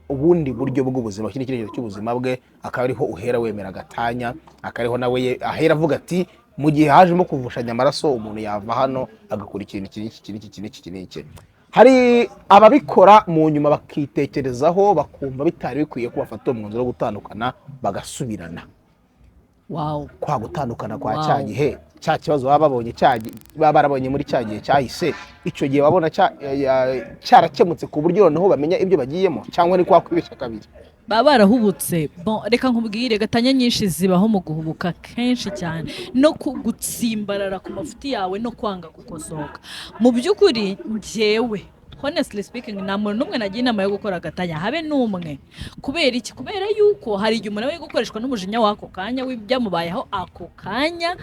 Speaker 1: ubundi buryo bw'ubuzima, ikindi cyerekezo cy'ubuzima bwe, akaba ariho uhera wemera gatanya, akariho nawe ahera avuga ati mu gihe hajemo kuvushanya amaraso umuntu yava hano agakora ikintu iki. Hari ababikora mu nyuma bakitekerezaho bakumva bitari bikwiye ko bafata umwanzuro wo gutandukana bagasubirana.
Speaker 3: wow,
Speaker 1: Kwa gutandukana kwa cya gihe, cya kibazo baba barabonye muri cya gihe cyahise, icyo gihe babona cyarakemutse ku buryo noneho bamenya ibyo bagiyemo, cyangwa ni kwa kwibeshya kabiri
Speaker 3: baba barahubutse. Reka nkubwire, gatanya nyinshi zibaho mu guhubuka kenshi cyane, no gutsimbarara ku mafuti yawe no kwanga gukosoka. Mu by'ukuri njyewe honestly speaking nta muntu n'umwe nagiye inama yo gukora gatanya, habe n'umwe. Kubera iki? Kubera yuko hari igihe umuntu aba gukoreshwa n'umujinya w'ako kanya w'ibyamubayeho ako kanya,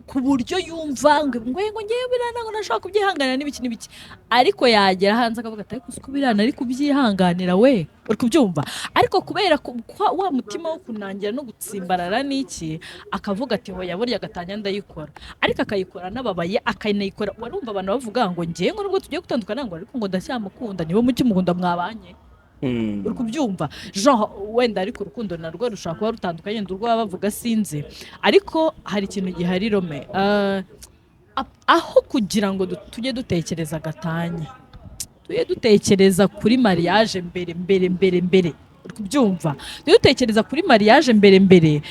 Speaker 3: ku buryo yumva ngo ngewe birana ngo nashaka kubyihanganira n'ibiki, ariko yagera hanze akavuga ati ariko uko birana ariko kubyihanganira we, uri kubyumva. Ariko kubera wa mutima wo kunangira no gutsimbarara n'iki, akavuga ati hoya burya gatanya ndayikora, ariko akayikora n'ababaye, akanayikora. Warumva abantu bavuga ngo ngewe ngo nubwo tugiye gutandukana ngo ariko ngo ndacyamukunda, niwe muki mukunda mwabanye, uri kubyumva. Jean wenda ariko urukundo narwo rushaka kuba rutandukanye ndurwo baba bavuga sinzi, ariko hari ikintu gihari Rome, aho kugira ngo tujye dutekereza gatanya, tujye dutekereza kuri mariage mbere, uri kubyumva. Tujye dutekereza kuri mariage mbere,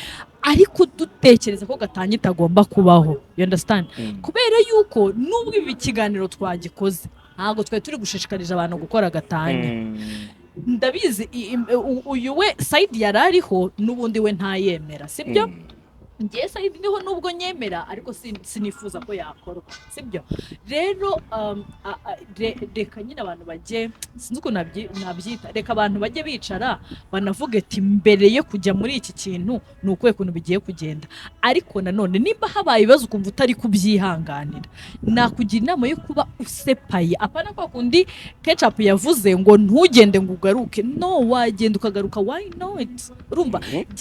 Speaker 3: ariko dutekereza ko gatanya itagomba kubaho, you understand? Kubera yuko nubwo ibi kiganiro twagikoze ntabwo twari turi gushishikarije abantu gukora gatanya. Ndabizi uyu we side yarariho n'ubundi we ntayemera, sibyo? Ngiye side niho nubwo nyemera, ariko sinifuza ko yakorwa, sibyo? Rero reka nyine abantu bajye, sinzi uko nabyita, reka abantu bajye bicara banavuga ati mbere yo kujya muri iki kintu ni ukuwe kuntu bigiye kugenda. Ariko nanone nimba habaye ibibazo ukumva utari kubyihanganira, nakugira inama yo kuba usepaye. Apana kwa kundi Ketchup yavuze ngo ntugende ngo ugaruke, no, wagenda ukagaruka, why not? Urumva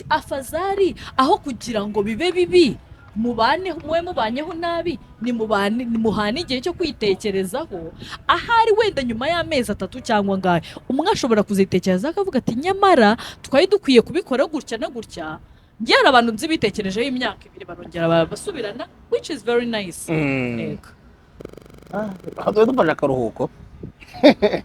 Speaker 3: afazari aho kugira ngo bibe bibi mubaneho, muwe mubanyeho nabi, nimuhane igihe cyo kwitekerezaho. Ahari wenda nyuma y'amezi 3 cyangwa ngahe umwe ashobora kuzitekereza akavuga ati nyamara twari dukwiye kubikora gutya na gutya. Ngira abantu nzi bitekerejeho imyaka 2 barongera basubirana, which is very nice. Yego.
Speaker 1: Tuye dufasha akaruhuko.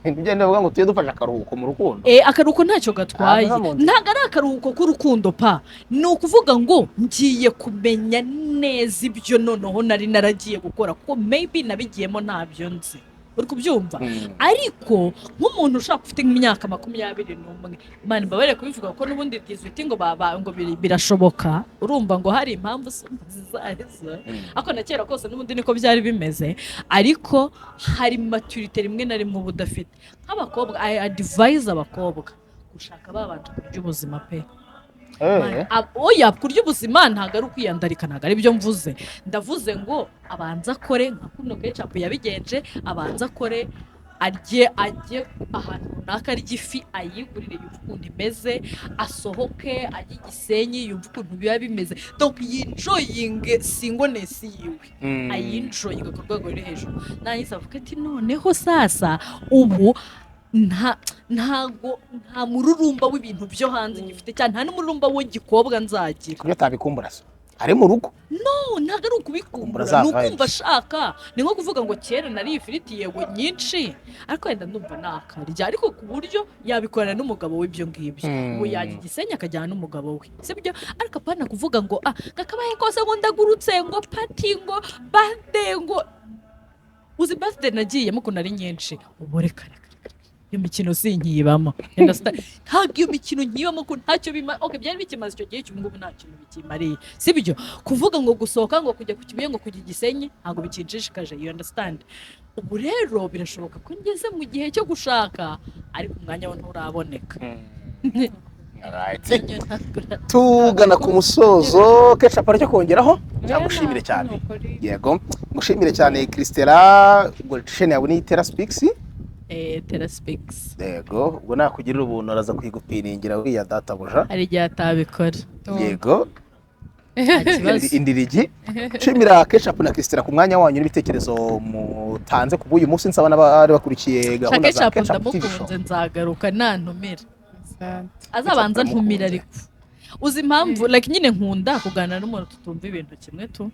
Speaker 1: Nibyo ndavuga ngo tuye dufasha akaruhuko mu rukundo.
Speaker 3: Akaruhuko ntacyo gatwaye, ntago ari akaruhuko k'urukundo pa, ni ukuvuga ngo ngiye kumenya neza ibyo noneho nari naragiye gukora, kuko maybe nabigiyemo ntabyo nzi, uri kubyumva. Ariko nk'umuntu ushaka ufite imyaka 21, Imana mbabere kubivuga ko n'ubundi byizwiti ngo ngo birashoboka, urumva ngo hari impamvu zizaheza. Ako na kera kose n'ubundi niko byari bimeze, ariko hari maturité rimwe na rimwe ubudafite. Nk'abakobwa, I advise abakobwa gushaka babanje kurya ubuzima pe. Oya, kurya ubuzima ntago ari ukwiyandarika, ntago ari byo mvuze. Ndavuze ngo abanza akore nka kuno Ketchup yabigenje, abanza akore, ajye ahantu runaka arya ifi, ayigurire yumva ukuntu imeze, asohoke ajye Gisenyi yumva ukuntu biba bimeze, donc yinjoying singleness yiwe, ayinjoying ku rwego ruri hejuru. Nahise avuga ati noneho sasa ubu nta mururumba w'ibintu byo hanze gifite, cyane nta n'umururumba w'igikobwa nzagira.
Speaker 1: Kubyo tabikumbura so ari mu rugo,
Speaker 3: no, ntago ari ukubikumbura, ni ukumva ashaka. Ni nko kuvuga ngo kera nari ifiriti yego nyinshi, ariko wenda ndumva nakarya, ariko ku buryo yabikorana n'umugabo w'ibyo ngibyo. Ubu yajya Gisenyi akajyana n'umugabo we, sibyo? Ariko apana kuvuga ngo gakabaye kose ngo ndagurutse ngo pati ngo birthday ngo uzi birthday nagiye muko nari nyinshi, ubu reka iyo mikino sinkibamo ntabwo iyo mikino nkibamo ko ntacyo bima okay byari bikimaze icyo gihe cy'ubu ngubu nta kintu bikimariye sibyo kuvuga ngo gusohoka ngo kujya ku Kibuye ngo kujya Gisenyi ntabwo bikinshishikaje you understand ubu rero birashoboka ko ngeze mu gihe cyo gushaka ariko umwanya wo nturaboneka
Speaker 1: tugana ku musozo Ketchup cyo kongeraho cyagushimire cyane yego ngushimire cyane Christella ubwo chaîne yawe ni Terra Speaks
Speaker 3: Terra Speaks
Speaker 1: yego ubwo nakugirira ubuntu araza kwigupiningira uriya databuja
Speaker 3: hari igihe atabikora
Speaker 1: yego indirigi nshimira Ketchup na Christella ku mwanya wanyu n'ibitekerezo mutanze ku bw'uyu munsi nsaba n'abari bakurikiye gahunda za Ketchup TV show
Speaker 3: nzagaruka nantumira azabanza ntumira ariko uzi impamvu like nyine nkunda kuganira n'umuntu tutumva ibintu kimwe tu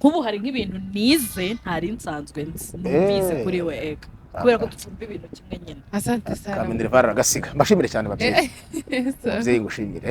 Speaker 3: nk'ubu hari nk'ibintu nize ntari nsanzwe numvise kuri we ega kubera ko tutumva ibintu kimwe nyine
Speaker 2: asante sana
Speaker 1: kamendere varagasiga mbashimire cyane babyeyi ngushimire